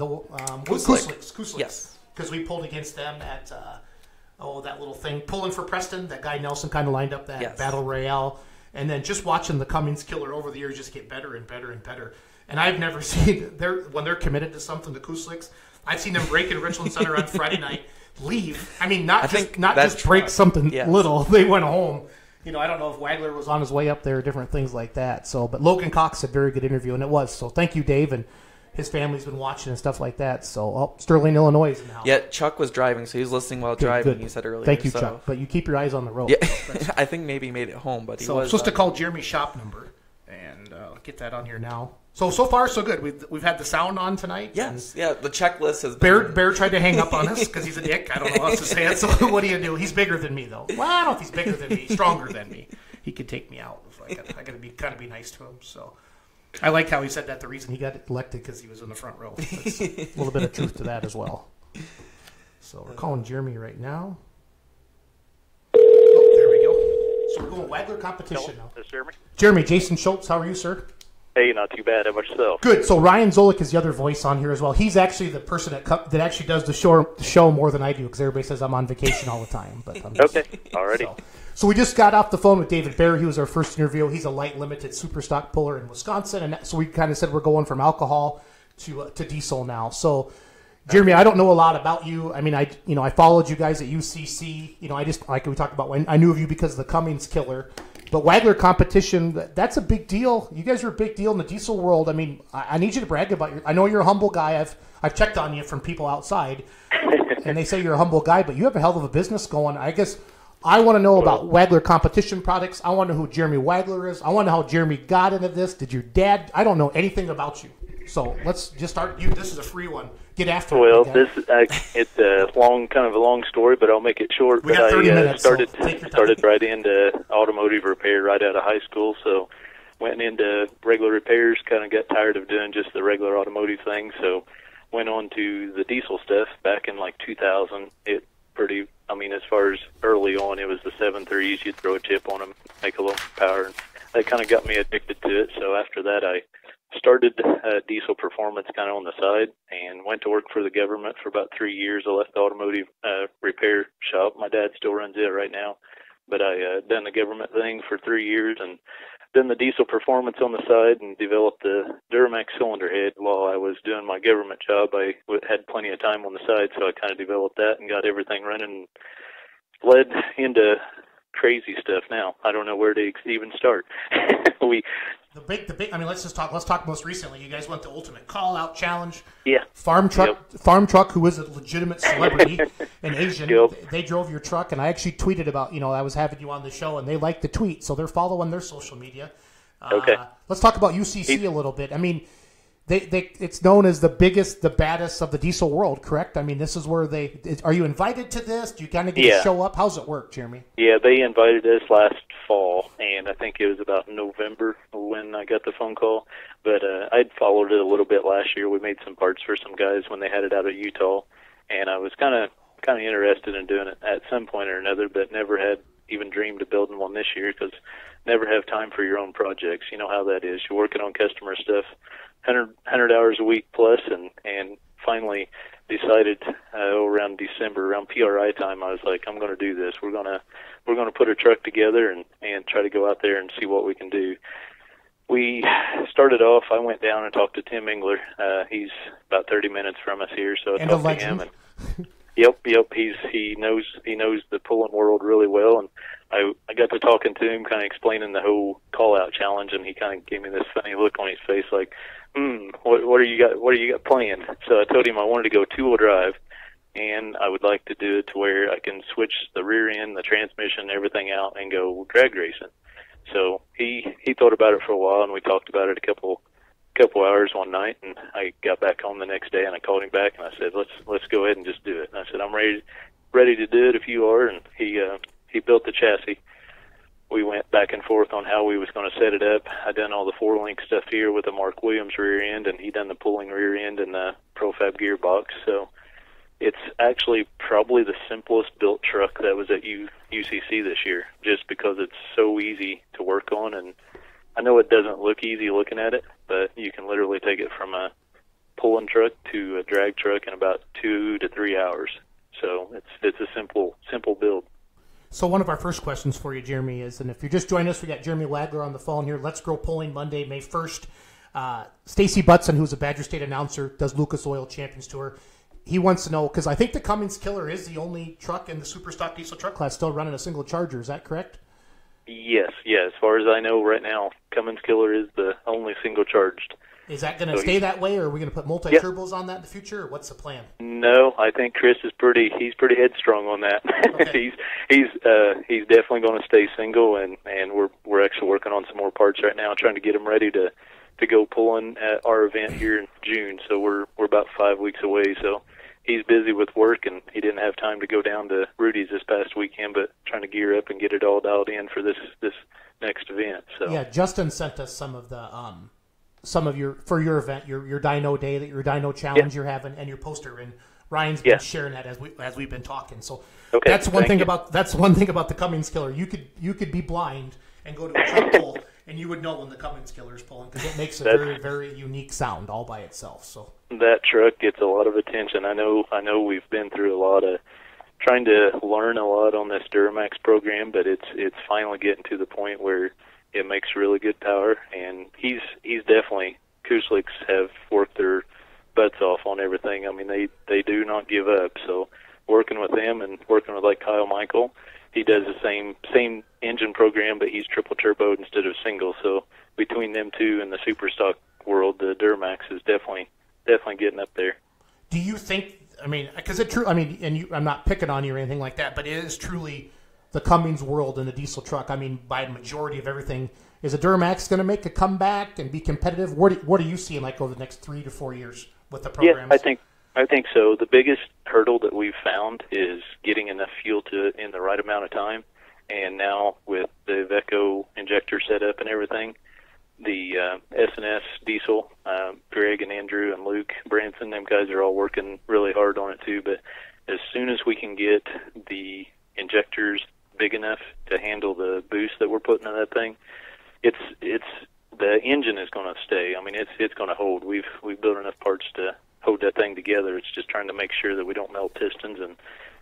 Kuslicks. Yes. Because we pulled against them at, that little thing. Pulling for Preston. That guy Nelson kind of lined up that Battle Royale. And then just watching the Cummins Killer over the years just get better and better and better. And I've never seen when they're committed to something, the Kuslicks. I've seen them break in Richland Center on Friday night, leave. I mean, not just break something little. They went home. I don't know if Wagler was on his way up there, different things like that. So, but Logan Cox had a very good interview, and it was. So, thank you, Dave, and his family's been watching and stuff like that. So, Sterling, Illinois is in the house. Yeah, Chuck was driving, so he was listening while driving. You said earlier. Thank you, Chuck. But you keep your eyes on the road. Yeah, I think maybe he made it home, but he was supposed to call Jeremy's shop number and get that on here now. So far, so good. We've had the sound on tonight. Yes, yeah. The checklist has been... Baehr tried to hang up on us because he's a dick. I don't know how else to say it. So what do you do? He's bigger than me, though. Well, I don't know if he's bigger than me. Stronger than me. He could take me out. So I got to be nice to him. So I liked how he said that the reason he got elected because he was in the front row. That's a little bit of truth to that as well. So we're calling Jeremy right now. Oh, there we go. So we're going Wagler competition now. This is Jeremy. Jeremy, Jason Schultz, how are you, sir? Hey, not too bad. How about yourself? Good. So Ryan Zolik is the other voice on here as well. He's actually the person that actually does the show more than I do because everybody says I'm on vacation all the time. But okay, alrighty. So we just got off the phone with David Baehr. He was our first interview. He's a light limited super stock puller in Wisconsin, and so we kind of said we're going from alcohol to diesel now. So Jeremy, I don't know a lot about you. I mean, I followed you guys at UCC. I just like we talked about when I knew of you because of the Cummins killer. But Wagler competition, that's a big deal. You guys are a big deal in the diesel world. I mean, I need you to brag about I know you're a humble guy. I've checked on you from people outside, and they say you're a humble guy, but you have a hell of a business going. I guess I want to know about Wagler competition products. I want to know who Jeremy Wagler is. I want to know how Jeremy got into this. Did your dad? I don't know anything about you. So let's just start. This is a free one. Get after it. Well, it's a long story, but I'll make it short. We got 30 minutes, started right into automotive repair right out of high school. So went into regular repairs. Kind of got tired of doing just the regular automotive thing. So went on to the diesel stuff back in like 2000. As far as early on, it was the 7.3s. You'd throw a chip on them, make a little power. And that kind of got me addicted to it. So after that, I started diesel performance kind of on the side and went to work for the government for about 3 years. I left the automotive repair shop. My dad still runs it right now, but I done the government thing for 3 years and done the diesel performance on the side and developed the Duramax cylinder head while I was doing my government job. I had plenty of time on the side, so I kind of developed that and got everything running. Led into crazy stuff now. I don't know where to even start. The big. I mean, let's talk most recently. You guys went to Ultimate Call Out Challenge. Yeah. Farm Truck, who is a legitimate celebrity, an Asian. Yep. They drove your truck, and I actually tweeted about. I was having you on the show, and they liked the tweet, so they're following their social media. Okay. Let's talk about UCC a little bit. I mean, it's known as the biggest, the baddest of the diesel world, correct? I mean, this is where are you invited to this? Do you kind of get to show up? How's it work, Jeremy? Yeah, they invited us last fall, and I think it was about November when I got the phone call. But I'd followed it a little bit last year. We made some parts for some guys when they had it out of Utah, and I was kind of interested in doing it at some point or another, but never had even dreamed of building one this year because never have time for your own projects. You know how that is. You're working on customer stuff 100 hours a week plus, and finally decided around December, around PRI time, I was like, I'm going to do this. We're going to put a truck together and try to go out there and see what we can do. We started off, I went down and talked to Tim Engler. He's about 30 minutes from us here, so I talked to him. And, Yep. He knows the pulling world really well, and I got to talking to him, kind of explaining the whole call out challenge, and he kind of gave me this funny look on his face, like, what do you got planned? So I told him I wanted to go 2-wheel drive, and I would like to do it to where I can switch the rear end, the transmission, everything out, and go drag racing. So he thought about it for a while, and we talked about it a couple hours one night, and I got back home the next day, and I called him back, and I said, let's go ahead and just do it. And I said, I'm ready to do it if you are, and he built the chassis. We went back and forth on how we was going to set it up. I done all the 4-link stuff here with the Mark Williams rear end, and he done the pulling rear end and the Profab gearbox. So it's actually probably the simplest built truck that was at UCC this year, just because it's so easy to work on. And I know it doesn't look easy looking at it, but you can literally take it from a pulling truck to a drag truck in about 2 to 3 hours. So it's a simple build. So one of our first questions for you, Jeremy, is, and if you're just joining us, we got Jeremy Wagler on the phone here. Let's Grow Pulling Monday, May 1st. Stacy Butson, who's a Badger State announcer, does Lucas Oil Champions Tour. He wants to know, because I think the Cummins Killer is the only truck in the super stock diesel truck class still running a single charger. Is that correct? Yes. As far as I know right now, Cummins Killer is the only single charged. Is that going to stay that way, or are we going to put multi-turbos on that in the future, or what's the plan? No, I think Chris is pretty headstrong on that. Okay. he's definitely going to stay single, and we're actually working on some more parts right now, trying to get him ready to to go pulling at our event here in June. So we're about 5 weeks away. So he's busy with work, and he didn't have time to go down to Rudy's this past weekend, but trying to gear up and get it all dialed in for this next event. So yeah, Justin sent us some of your for your event, your Dino Day, your Dino Challenge you're having, and your poster. And Ryan's been sharing that as we've been talking. So that's one thing about the Cummings Killer. You could be blind and go to a truck pull, and you would know when the Cummings Killer is pulling, because it makes a very, very unique sound all by itself. So that truck gets a lot of attention. I know we've been through a lot of trying to learn a lot on this Duramax program, but it's finally getting to the point where it makes really good power, and he's definitely, Kusliks have worked their butts off on everything. I mean, they do not give up. So working with them and working with like Kyle Michael, he does the same engine program, but he's triple turboed instead of single. So between them two and the super stock world, the Duramax is definitely getting up there. Do you think? I mean, because I'm not picking on you or anything like that, but it is truly the Cummings world in the diesel truck. I mean, by majority of everything, is the Duramax going to make a comeback and be competitive? What are you seeing like over the next 3 to 4 years with the programs? Yeah, I think so. The biggest hurdle that we've found is getting enough fuel in the right amount of time. And now with the Iveco injector setup and everything, the S&S diesel, Greg and Andrew and Luke Branson, them guys are all working really hard on it too. But as soon as we can get the injectors big enough to handle the boost that we're putting in that thing, it's the engine is going to stay. I mean, it's going to hold. We've built enough parts to hold that thing together. It's just trying to make sure that we don't melt pistons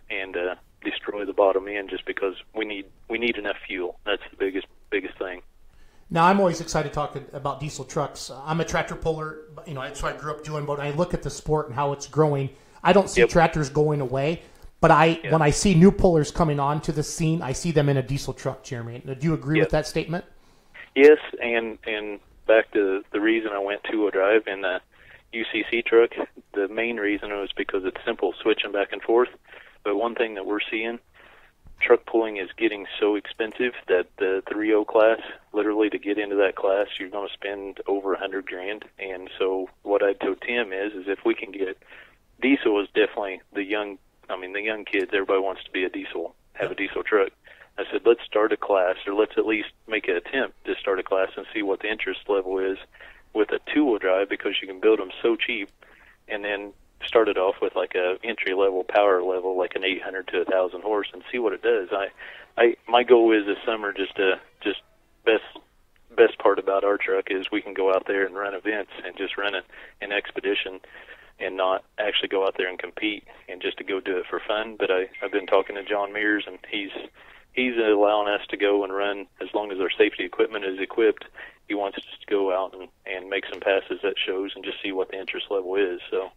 and destroy the bottom end, just because we need enough fuel. That's the biggest thing. Now, I'm always excited talking about diesel trucks. I'm a tractor puller. That's what I grew up doing. But when I look at the sport and how it's growing, I don't see tractors going away. But when I see new pullers coming onto the scene, I see them in a diesel truck, Jeremy. Do you agree with that statement? Yes, and back to the reason I went two-wheel drive in the UCC truck, the main reason was because it's simple, switching back and forth. But one thing that we're seeing, truck pulling is getting so expensive that the 3.0 class, literally to get into that class, you're going to spend over $100,000. And so what I told Tim is if we can get diesel, is definitely the young kids, everybody wants to be have a diesel truck. I said, let's start a class, or let's at least make an attempt to start a class and see what the interest level is with a two-wheel drive, because you can build them so cheap, and then start it off with like a entry-level power level, like an 800 to 1,000 horse, and see what it does. My goal is this summer best part about our truck is we can go out there and run events and just run an expedition and not actually go out there and compete, and just to go do it for fun. But I've been talking to John Mears, and he's allowing us to go and run as long as our safety equipment is equipped. He wants us to go out and make some passes at shows and just see what the interest level is. So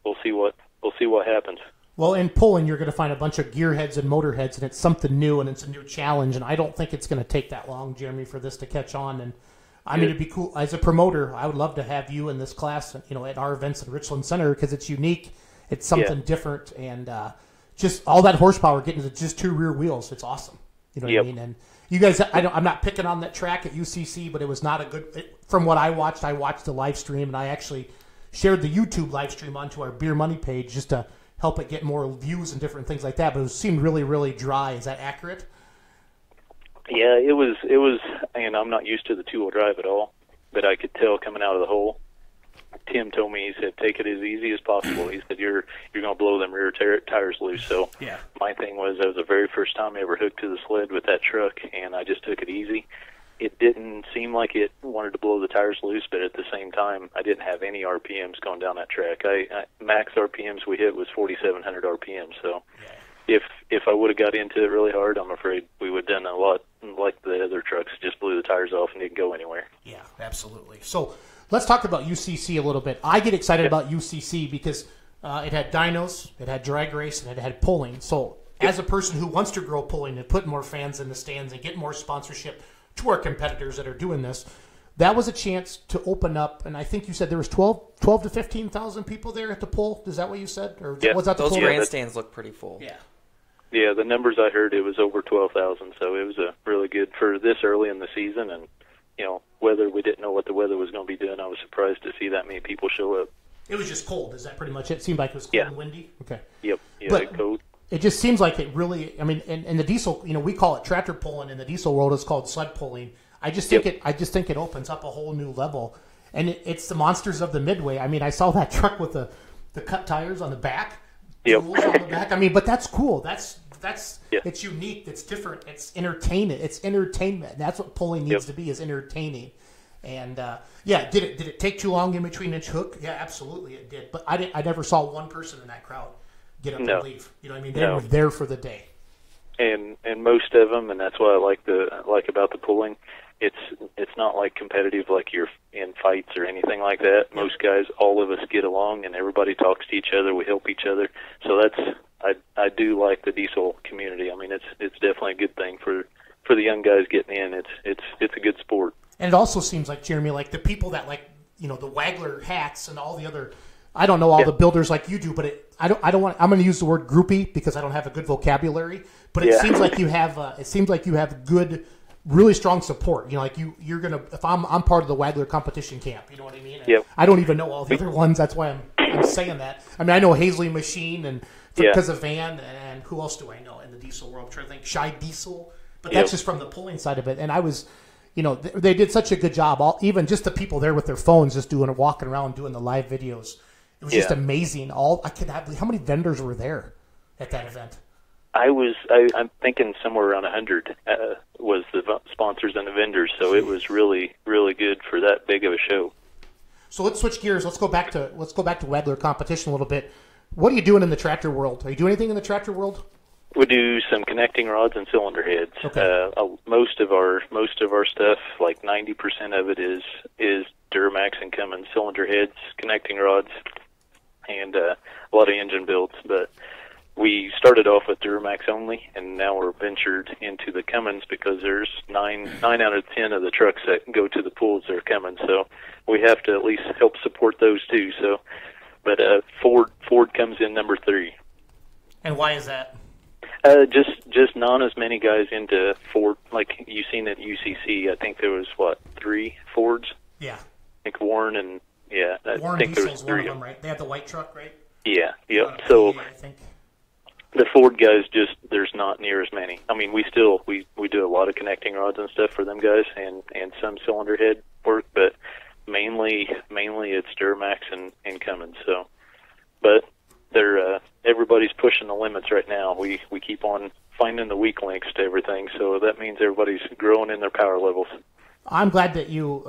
we'll see what happens. Well, in pulling, you're going to find a bunch of gearheads and motor heads, and it's something new, and it's a new challenge. And I don't think it's going to take that long, Jeremy, for this to catch on. And I mean, it'd be cool as a promoter. I would love to have you in this class, at our events in Richland Center, because it's unique. It's something different, and just all that horsepower getting to just two rear wheels. It's awesome. You know what I mean? And you guys, I'm not picking on that track at UCC, but it was not a good. From what I watched the live stream, and I actually shared the YouTube live stream onto our Beer Money page just to help it get more views and different things like that. But it seemed really, really dry. Is that accurate? Yeah, it was, and I'm not used to the two-wheel drive at all, but I could tell coming out of the hole. Tim told me, he said, take it as easy as possible. He said, you're going to blow them rear tires loose. So my thing was, that was the very first time I ever hooked to the sled with that truck, and I just took it easy. It didn't seem like it wanted to blow the tires loose, but at the same time, I didn't have any RPMs going down that track. Max RPMs we hit was 4,700 RPMs. So if I would have got into it really hard, I'm afraid we would have done a lot like the other trucks, just blew the tires off and didn't go anywhere. Yeah, absolutely. So let's talk about UCC a little bit. I get excited about UCC because it had dynos, it had drag race, and it had pulling. So as a person who wants to grow pulling and put more fans in the stands and get more sponsorship to our competitors that are doing this, that was a chance to open up. And I think you said there was 12 to 15,000 people there at the pull. Is that what you said? Or was that the those pull? grandstands look pretty full. Yeah, the numbers I heard, it was over 12,000. So it was a really good for this early in the season, and weather. We didn't know what the weather was going to be doing. I was surprised to see that many people show up. It was just cold. Is that pretty much it? It seemed like it was cold and windy? Okay. Yep. Yeah, but cold. It just seems like it really, I mean, in the diesel, we call it tractor pulling. In the diesel world, it's called sled pulling. I just think it opens up a whole new level. And it's the monsters of the Midway. I mean, I saw that truck with the cut tires on the back. Yep. On the back. I mean, but that's cool. That's It's unique. It's different. It's entertainment. It's entertainment. That's what pulling needs to be, is entertaining. And did it take too long in between each hook? Yeah, absolutely it did. But I never saw one person in that crowd get up and leave. You know what I mean? They were there for the day. And most of them, and that's what I like about the pulling. It's not like competitive, like you're in fights or anything like that. Most guys, all of us get along, and everybody talks to each other. We help each other. So I do like the diesel community. I mean, it's definitely a good thing for the young guys getting in. It's a good sport. And it also seems like, Jeremy, like the people that the Wagler hats and all the other, I don't know all the builders like you do, but I'm going to use the word groupie because I don't have a good vocabulary. But it seems like you have good, really strong support. You're gonna, if I'm part of the Wagler competition camp, you know what I mean? Yep. I don't even know all the other ones. That's why I'm saying that. I mean, I know Hazley Machine and because of Van, and who else do I know in the diesel world? I'm trying to think. Shy Diesel, but that's just from the pulling side of it. And I was, they did such a good job. Even just the people there with their phones, just walking around doing the live videos. It was just amazing. How many vendors were there at that event? I'm thinking somewhere around 100 was the sponsors and the vendors, so it was really, really good for that big of a show. So let's switch gears. Let's go back to Wagler competition a little bit. What are you doing in the tractor world? Are you doing anything in the tractor world? We do some connecting rods and cylinder heads. Okay. Most of our stuff, like 90% of it, is Duramax and Cummins cylinder heads, connecting rods, and a lot of engine builds, but we started off with Duramax only, and now we're ventured into the Cummins because there's 9 out of 10 of the trucks that go to the pools are Cummins, so we have to at least help support those too. So, but Ford comes in number 3. And why is that? Just not as many guys into Ford like you've seen at UCC. I think there was 3 Fords. Yeah. I think Warren and Warren I think Diesel's one of them, right? They have the white truck, right? Yeah. Yep. So. I think. The Ford guys, there's not near as many. I mean, we do a lot of connecting rods and stuff for them guys, and some cylinder head work, but mainly it's Duramax and Cummins. So, but everybody's pushing the limits right now. We keep on finding the weak links to everything, so that means everybody's growing in their power levels. I'm glad that you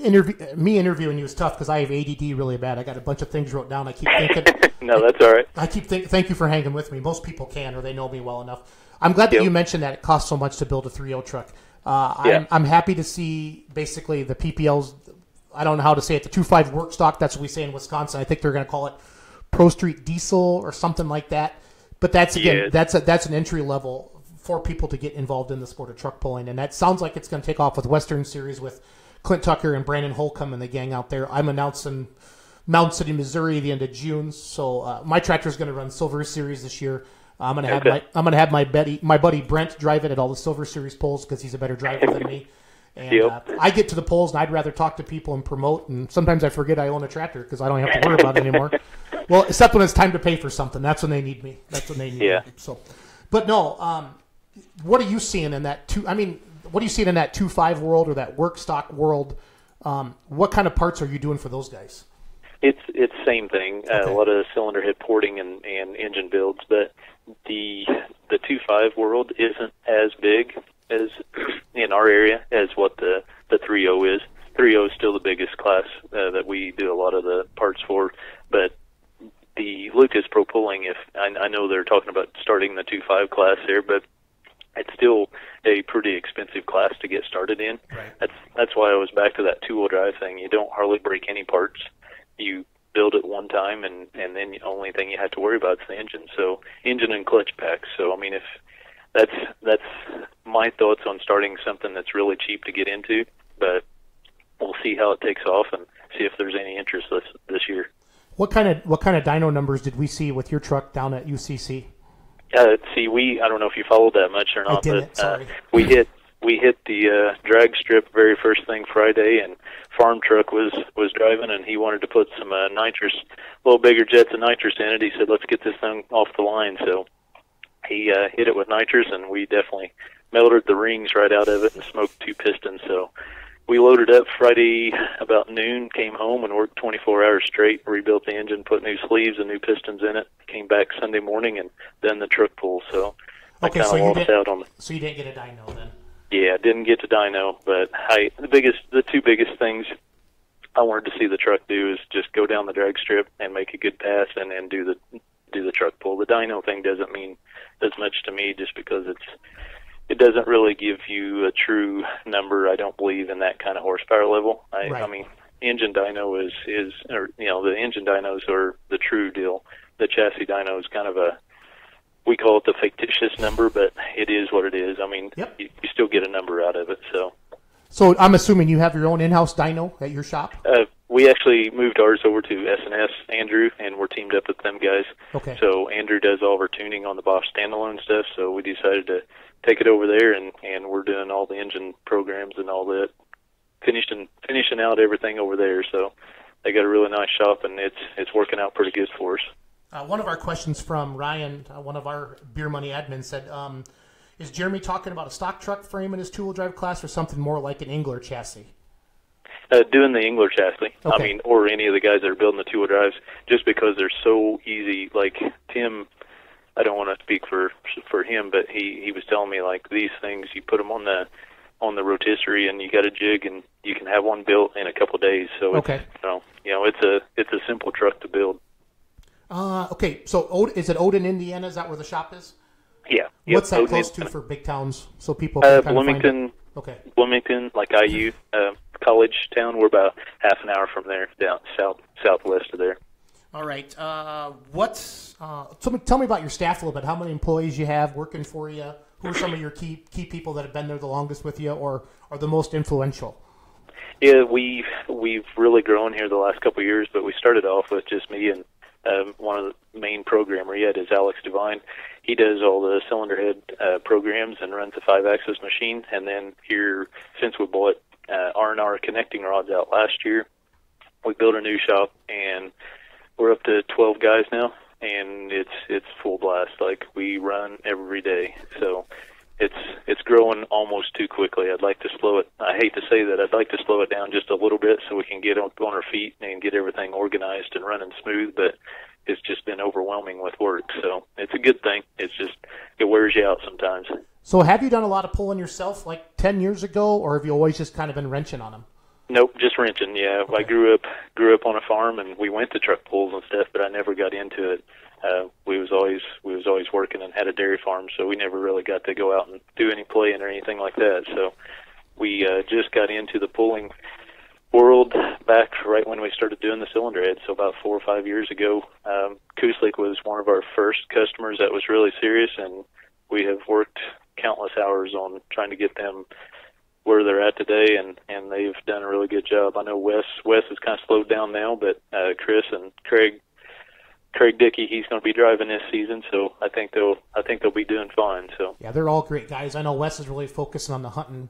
interviewing you is tough because I have ADD really bad. I got a bunch of things wrote down. I keep thinking. No, that's all right. I keep thinking. Thank you for hanging with me. Most people can, or they know me well enough. I'm glad that you mentioned that it costs so much to build a 3.0 truck. I'm happy to see basically the PPLs. I don't know how to say it. The 2.5 work stock. That's what we say in Wisconsin. I think they're going to call it Pro Street Diesel or something like that. But that's that's an entry level for people to get involved in the sport of truck pulling, and that sounds like it's going to take off with Western Series with Clint Tucker and Brandon Holcomb and the gang out there. I'm announcing Mound City, Missouri, the end of June. So my tractor is going to run Silver Series this year. I'm going to have my buddy Brent drive it at all the Silver Series polls because he's a better driver than me. And I get to the polls and I'd rather talk to people and promote. And sometimes I forget I own a tractor because I don't have to worry about it anymore. Well, except when it's time to pay for something. That's when they need me. Me. So, but no. What are you seeing in that what are you seeing in that 2.5 world or that work stock world? What kind of parts are you doing for those guys? It's same thing. Okay. A lot of cylinder head porting and engine builds, but the 2.5 world isn't as big as in our area as what the 3.0 is. 3.0 is still the biggest class that we do a lot of the parts for, but the Lucas Pro Pulling, if I know they're talking about starting the 2.5 class there, but it's still a pretty expensive class to get started in. Right. That's why I was back to that 2-wheel drive thing. You don't hardly break any parts. You build it one time, and then the only thing you have to worry about is the engine. So engine and clutch packs. So I mean, if that's my thoughts on starting something that's really cheap to get into, but we'll see how it takes off and see if there's any interest this year. What kind of dyno numbers did we see with your truck down at UCC? I don't know if you followed that much or not, I didn't, but we hit we hit the drag strip very first thing Friday, and farm truck was driving, and he wanted to put some nitrous, a little bigger jets of nitrous in it. He said, let's get this thing off the line. So he hit it with nitrous, and we definitely melted the rings right out of it and smoked 2 pistons. So we loaded up Friday about noon, came home and worked 24 hours straight, rebuilt the engine, put new sleeves and new pistons in it, came back Sunday morning, and then the truck pull. So okay, so you didn't get a dyno then? Yeah, didn't get to dyno, but the 2 biggest things I wanted to see the truck do is just go down the drag strip and make a good pass, and then do the truck pull. The dyno thing doesn't mean as much to me, just because it doesn't really give you a true number. I don't believe in that kind of horsepower level. I mean, engine dyno is or the engine dynos are the true deal. The chassis dyno is kind of we call it the fictitious number, but it is what it is. I mean, you still get a number out of it. So I'm assuming you have your own in-house dyno at your shop? We actually moved ours over to S&S, Andrew, and we're teamed up with them guys. Okay. So Andrew does all of our tuning on the Bosch standalone stuff, so we decided to take it over there, and we're doing all the engine programs and all that, finishing out everything over there. So they got a really nice shop, and it's working out pretty good for us. One of our questions from Ryan, one of our Beer Money admins, said, is Jeremy talking about a stock truck frame in his two-wheel drive class or something more like an Engler chassis? Doing the Engler chassis. Okay. I mean, or any of the guys that are building the two-wheel drives, just because they're so easy. Like Tim, I don't want to speak for him, but he was telling me, like, these things, you put them on the rotisserie and you got a jig, and you can have one built in a couple of days. So okay. It's a simple truck to build. Okay, so is it Odin, Indiana? Is that where the shop is? Yeah. What's that close to for big towns, so people can kind Bloomington. Of find it? Okay. Bloomington, like IU, college town. We're about half an hour from there, down southwest of there. All right. Tell me about your staff a little bit. How many employees you have working for you? Who are some of your key people that have been there the longest with you, or are the most influential? Yeah, we've really grown here the last couple of years, but we started off with just me and one of the main programmer yet is Alex Devine. He does all the cylinder head programs and runs a 5-axis machine. And then here, since we bought R&R connecting rods out last year, we built a new shop, and we're up to 12 guys now, and it's full blast. Like, we run every day, so it's growing almost too quickly. I'd like to slow it. I hate to say that. I'd like to slow it down just a little bit so we can get on our feet and get everything organized and running smooth, but it's just been overwhelming with work. So it's a good thing. It's just, it wears you out sometimes. So have you done a lot of pulling yourself like 10 years ago, or have you always just kind of been wrenching on them? Nope, just wrenching, yeah. Okay. I grew up on a farm, and we went to truck pulls and stuff, but I never got into it. We was always working and had a dairy farm, so we never really got to go out and do any playing or anything like that. So we just got into the pulling world back right when we started doing the cylinder head, so about 4 or 5 years ago. Kuslik was one of our first customers that was really serious, and we have worked countless hours on trying to get them where they're at today, and they've done a really good job. I know Wes has kind of slowed down now, but Chris and Craig Dickey, he's going to be driving this season, so I think they'll be doing fine. So yeah, they're all great guys. I know Wes is really focusing on the hunting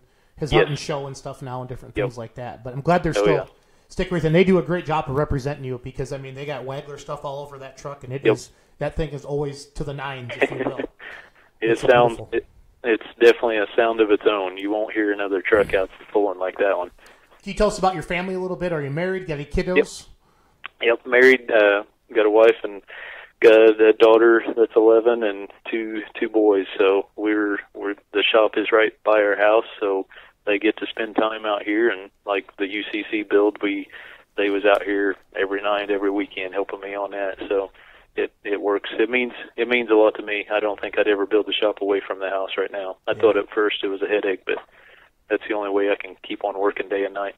show and stuff now and different things like that. But I'm glad they're still sticking with it. And they do a great job of representing you, because I mean they got Wagler stuff all over that truck, and that thing is always to the nines, if you will. It's definitely a sound of its own. You won't hear another truck out pulling like that one. Can you tell us about your family a little bit? Are you married? Got any kiddos? Yep, married. Got a wife and got a daughter that's 11 and two boys. So we're the shop is right by our house, so they get to spend time out here. And like the UCC build, they was out here every night, every weekend, helping me on that. So it works. It means a lot to me. I don't think I'd ever build the shop away from the house right now. I thought at first it was a headache, but that's the only way I can keep on working day and night.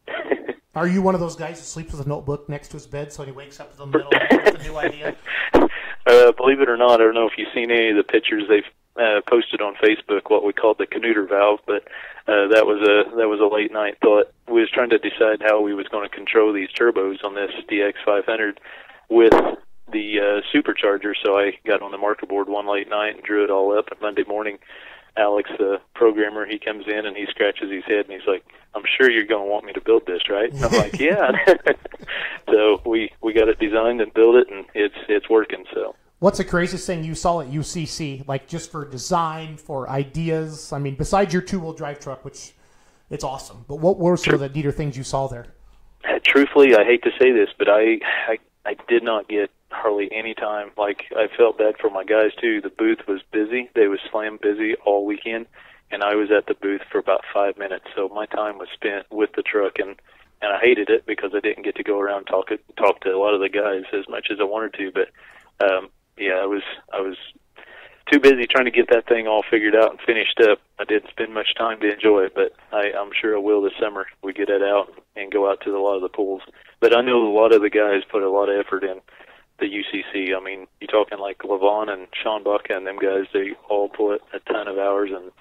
Are you one of those guys that sleeps with a notebook next to his bed so when he wakes up in the middle of the night with a new idea? Believe it or not, I don't know if you've seen any of the pictures they've posted on Facebook, what we called the Canuter valve, but that was a late night thought. We was trying to decide how we was going to control these turbos on this DX500 with the supercharger, so I got on the marker board one late night and drew it all up, and Monday morning Alex, the programmer, he comes in and he scratches his head and he's like, "I'm sure you're going to want me to build this, right?" And I'm like, "Yeah." So we got it designed and built it, and it's working. So. What's the craziest thing you saw at UCC, like just for design, for ideas? I mean, besides your two-wheel drive truck, which it's awesome, but what were some of the neater things you saw there? Truthfully, I hate to say this, but I did not get hardly any time. Like, I felt bad for my guys too. The booth was busy; they was slam busy all weekend, and I was at the booth for about 5 minutes. So my time was spent with the truck, and I hated it because I didn't get to go around and talk to a lot of the guys as much as I wanted to. But yeah, I was too busy trying to get that thing all figured out and finished up. I didn't spend much time to enjoy it, but I'm sure I will this summer. We get it out and go out to a lot of the pools. But I know a lot of the guys put a lot of effort in the UCC. I mean, you're talking like Levon and Sean Bucka and them guys, they all put a ton of hours and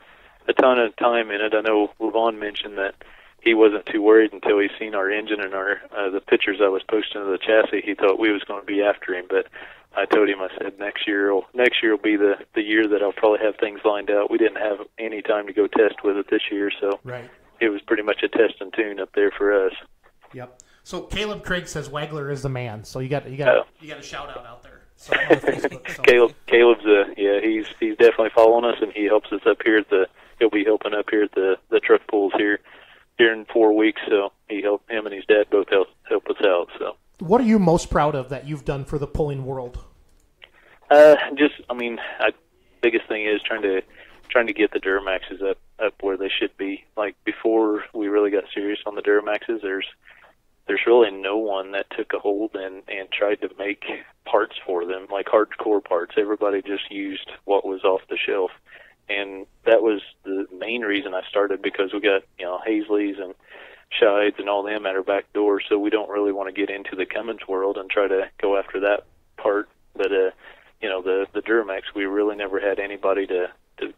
a ton of time in it. I know Levon mentioned that he wasn't too worried until he seen our engine and our the pictures I was posting of the chassis. He thought we was going to be after him, but I told him, I said, next year will be the year that I'll probably have things lined out. We didn't have any time to go test with it this year, so right. It was pretty much a test and tune up there for us. Yep. So Caleb Craig says Wagler is the man. So you got a shout out there. So on Facebook, so. Caleb's he's definitely following us, and he helps us up here he'll be helping up here at the truck pools here in 4 weeks. So him and his dad both help us out. So. What are you most proud of that you've done for the pulling world? Biggest thing is trying to get the Duramaxes up where they should be. Like, before we really got serious on the Duramaxes, there's really no one that took a hold and tried to make parts for them, like hardcore parts. Everybody just used what was off the shelf. And that was the main reason I started, because we got, Hazleys and Shides and all them at our back door, so we don't really want to get into the Cummins world and try to go after that part. But the Duramax, we really never had anybody to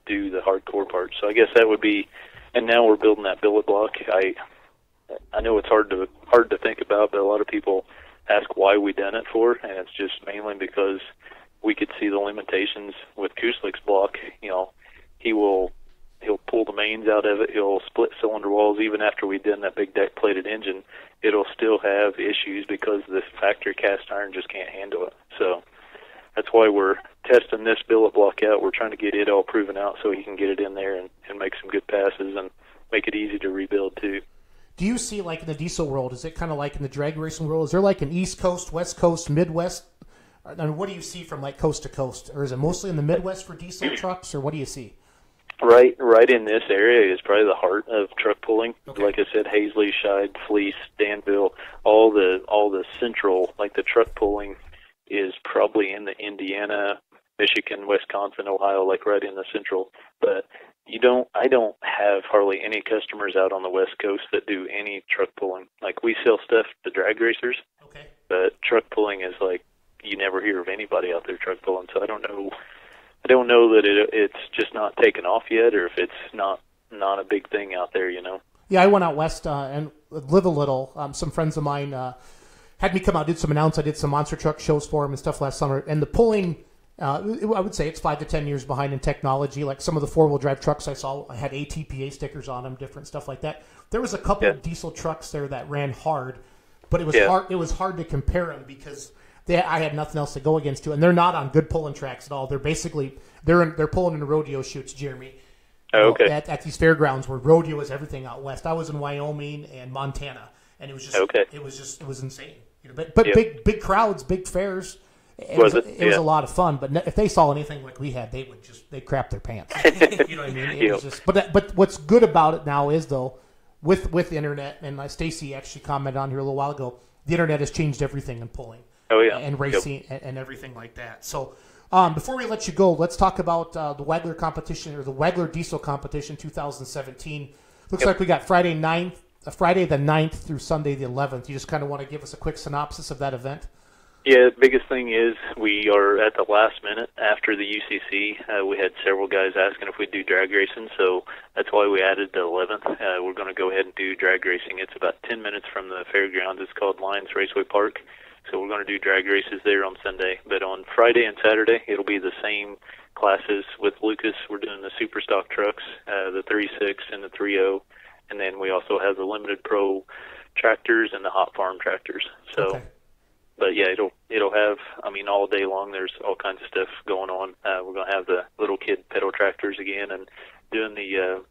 do the hardcore parts. So I guess that would be. And now we're building that billet block. I know it's hard to think about, but a lot of people ask why we done it for, and it's just mainly because we could see the limitations with Kuslik's block. He'll pull the mains out of it. He'll split cylinder walls. Even after we done that big deck plated engine, it'll still have issues because the factory cast iron just can't handle it. So that's why we're testing this billet block out. We're trying to get it all proven out so he can get it in there and make some good passes and make it easy to rebuild too. Do you see, like in the diesel world, is it kind of like in the drag racing world? Is there like an East Coast, West Coast, Midwest? I mean, what do you see from like coast to coast? Or is it mostly in the Midwest for diesel trucks, or what do you see? Right in this area is probably the heart of truck pulling. Okay. Like I said, Hazley, Scheid, Fleece, Danville, all the central, like the truck pulling is probably in the Indiana, Michigan, Wisconsin, Ohio, like right in the central. But I don't have hardly any customers out on the West Coast that do any truck pulling. Like, we sell stuff to drag racers, okay, but truck pulling is like, you never hear of anybody out there truck pulling. So I don't know that it's just not taken off yet, or if it's not a big thing out there, Yeah, I went out west and live a little. Some friends of mine had me come out, did some announce. I did some monster truck shows for them and stuff last summer. And the pulling, I would say it's 5 to 10 years behind in technology. Like some of the 4-wheel drive trucks I saw had ATPA stickers on them, different stuff like that. There was a couple of diesel trucks there that ran hard, but it was hard. It was hard to compare them because I had nothing else to go against, and they're not on good pulling tracks at all. They're basically they're pulling in the rodeo chutes, Jeremy. Oh, okay. At these fairgrounds where rodeo is everything out west. I was in Wyoming and Montana, and it was just it was insane. But big crowds, big fairs. It was a lot of fun. But if they saw anything like we had, they'd crap their pants. You know what I mean? It was just. But what's good about it now is, though, with the internet, and Stacy actually commented on here a little while ago, the internet has changed everything in pulling. Oh, yeah. And racing and everything like that. So before we let you go, let's talk about the Wagler competition, or the Wagler Diesel Competition 2017. Looks like we got Friday the 9th through Sunday the 11th. You just kind of want to give us a quick synopsis of that event? Yeah, the biggest thing is we are at the last minute after the UCC. We had several guys asking if we'd do drag racing, so that's why we added the 11th. We're going to go ahead and do drag racing. It's about 10 minutes from the fairgrounds. It's called Lions Raceway Park. So we're going to do drag races there on Sunday. But on Friday and Saturday, it'll be the same classes with Lucas. We're doing the super stock trucks, the 3.6 and the 3.0, and then we also have the limited pro tractors and the hot farm tractors. So, okay. But yeah, it'll have, I mean, all day long. There's all kinds of stuff going on. We're going to have the little kid pedal tractors again, and doing the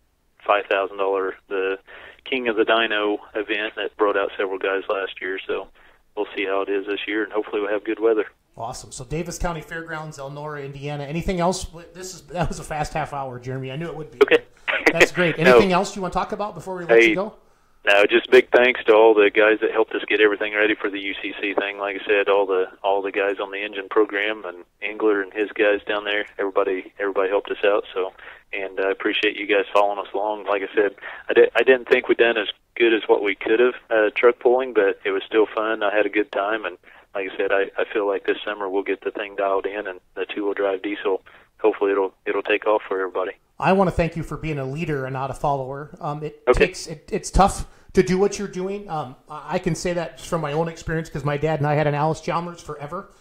$5,000 the King of the Dyno event that brought out several guys last year. So we'll see how it is this year, and hopefully we'll have good weather. Awesome. So Davis County Fairgrounds, Elnora, Indiana. Anything else? That was a fast half hour, Jeremy. I knew it would be. Okay. That's great. Anything else you want to talk about before we let you go? No, just big thanks to all the guys that helped us get everything ready for the UCC thing. Like I said, all the guys on the engine program and Engler and his guys down there. Everybody helped us out. So, and I appreciate you guys following us along. Like I said, I didn't think we'd done as good as what we could have truck pulling, but it was still fun. I had a good time, and like I said, I feel like this summer we'll get the thing dialed in, and the 2-wheel drive diesel, hopefully it'll take off for everybody. I want to thank you for being a leader and not a follower. It's tough to do what you're doing. I can say that from my own experience because my dad and I had an Alice Chalmers forever,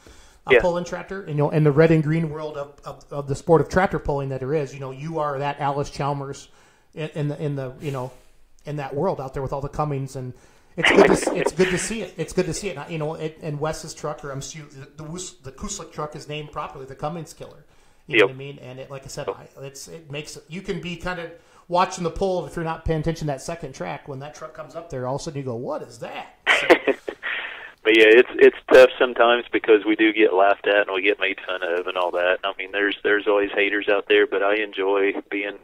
pulling tractor, and in the red and green world of the sport of tractor pulling that there is, you are that Alice Chalmers in that world out there with all the Cummings, and it's good to see it. It's good to see it. And Wes's truck, or the Kuslik truck, is named properly the Cummings Killer. You know what I mean? And like I said, it makes you can be kind of watching the pull if you're not paying attention to that second track. When that truck comes up there, all of a sudden you go, "What is that?" So, but yeah, it's tough sometimes because we do get laughed at and we get made fun of and all that. I mean, there's always haters out there, but I enjoy being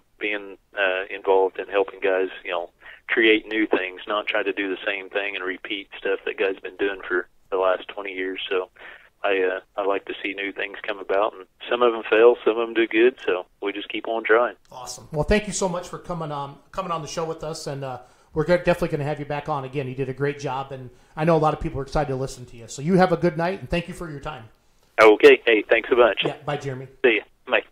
involved in helping guys, create new things, not try to do the same thing and repeat stuff that guys been doing for the last 20 years. So I like to see new things come about, and some of them fail, some of them do good, so we just keep on trying. Awesome. Well, thank you so much for coming on the show with us, and we're definitely going to have you back on again. You did a great job, and I know a lot of people are excited to listen to you. So you have a good night, and thank you for your time. Okay. Hey, thanks a bunch. Yeah, bye, Jeremy. See ya. Bye.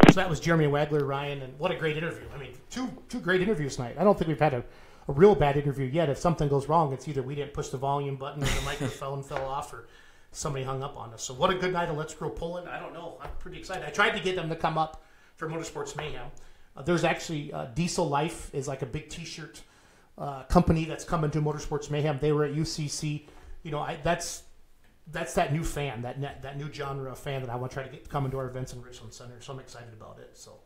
So that was Jeremy Wagler, Ryan, and what a great interview. I mean, two great interviews tonight. I don't think we've had a real bad interview yet. If something goes wrong, it's either we didn't push the volume button or the microphone fell off or somebody hung up on us. So what a good night of Let's Grow Pulling. I don't know. I'm pretty excited. I tried to get them to come up for Motorsports Mayhem. There's actually Diesel Life is like a big T-shirt company that's coming to Motorsports Mayhem. They were at UCC. That's that new fan, that new genre of fan that I want to try to get coming to our events in Richland Center. So I'm excited about it. So,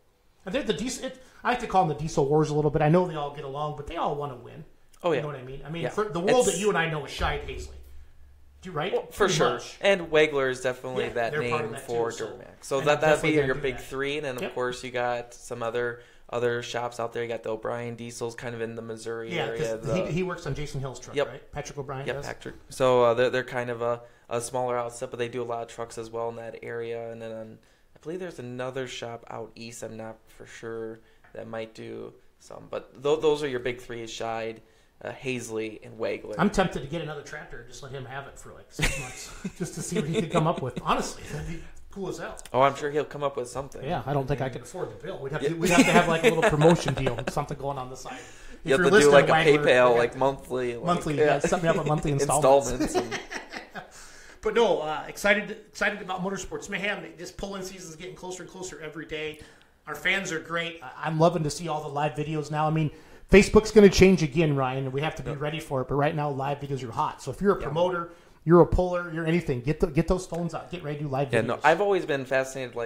and they're the diesel. I like to call them the Diesel Wars a little bit. I know they all get along, but they all want to win. Oh yeah, you know what I mean. I mean, for the world that you and I know is Shide Hazley. Right? Well, for sure. And Wagler is definitely that name for Duramax. So that'd be your big three. And then, of course, you got some other shops out there. You got the O'Brien Diesels kind of in the Missouri area. He works on Jason Hill's truck, right? Patrick O'Brien does? Patrick. So they're kind of a smaller outfit, but they do a lot of trucks as well in that area. And then I believe there's another shop out east. I'm not for sure that might do some. But those are your big three, Shide, Hazley, and Wagler. I'm tempted to get another tractor and just let him have it for like 6 months just to see what he could come up with. Honestly, that'd be cool as hell. Oh, I'm sure he'll come up with something. Yeah, I don't think I could afford the bill. We'd have to have like a little promotion deal, something going on the side. You have to do like a PayPal, like monthly. Something up at monthly installments. But no, excited about Motorsports Mayhem. This pulling season is getting closer and closer every day. Our fans are great. I'm loving to see all the live videos now. I mean, Facebook's going to change again, Ryan, and we have to be ready for it. But right now, live videos are hot. So if you're a promoter, you're a puller, you're anything, get those phones out. Get ready to do live videos. Yeah, no, I've always been fascinated,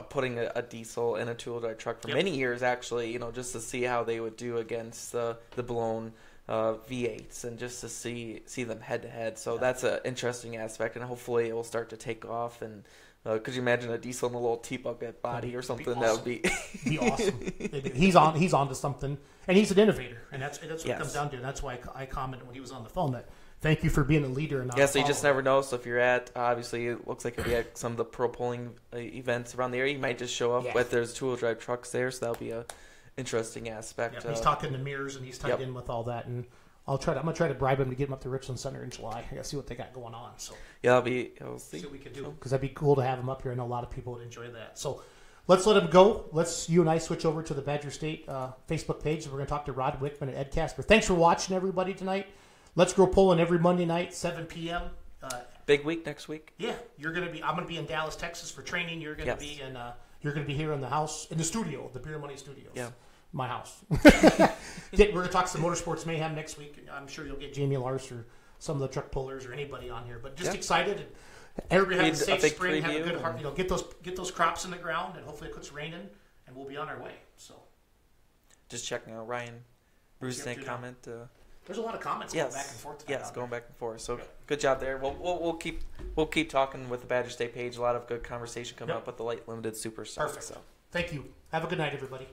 putting a diesel in a two-wheel drive truck for many years, actually. Just to see how they would do against the blown V8s and just to see them head to head. So that's an interesting aspect, and hopefully it will start to take off. And could you imagine a diesel in a little T-bucket body or something? Awesome. That would be awesome. He's on to something, and he's an innovator, and that's what it comes down to. And that's why I commented when he was on the phone that thank you for being a leader and not so you just never know. So if you're at, obviously it looks like if you're at some of the pro pulling events around the area, you might just show up with there's two-wheel drive trucks there, so that'll be a interesting aspect. He's talking to mirrors and he's tied in with all that, and I'm gonna try to bribe him to get him up to Richland Center in July. I gotta see what they got going on. So we'll see what we can do, because that'd be cool to have him up here. I know a lot of people would enjoy that. So let's let him go. You and I switch over to the Badger State Facebook page, and we're gonna talk to Rod Wickman at Ed Casper. Thanks for watching, everybody, tonight. Let's Grow Pulling every Monday night, 7 p.m. Big week next week. Yeah, I'm gonna be in Dallas, Texas for training. You're gonna be in. You're gonna be here in the house, in the studio, the Beer Money Studios. Yeah, my house. We're gonna talk some motorsports mayhem next week. I'm sure you'll get Jamie Lars or some of the truck pullers or anybody on here. But just excited. And everybody have a safe spring. Have a good heart. Get those crops in the ground, and hopefully it quits raining, and we'll be on our way. So, just checking out Ryan Bruce comment. There's a lot of comments going back and forth. Yes, going back and forth. So good job there. We'll keep talking with the Badger State page. A lot of good conversation coming up with the Light Limited Super Stock. Perfect. So. Thank you. Have a good night, everybody.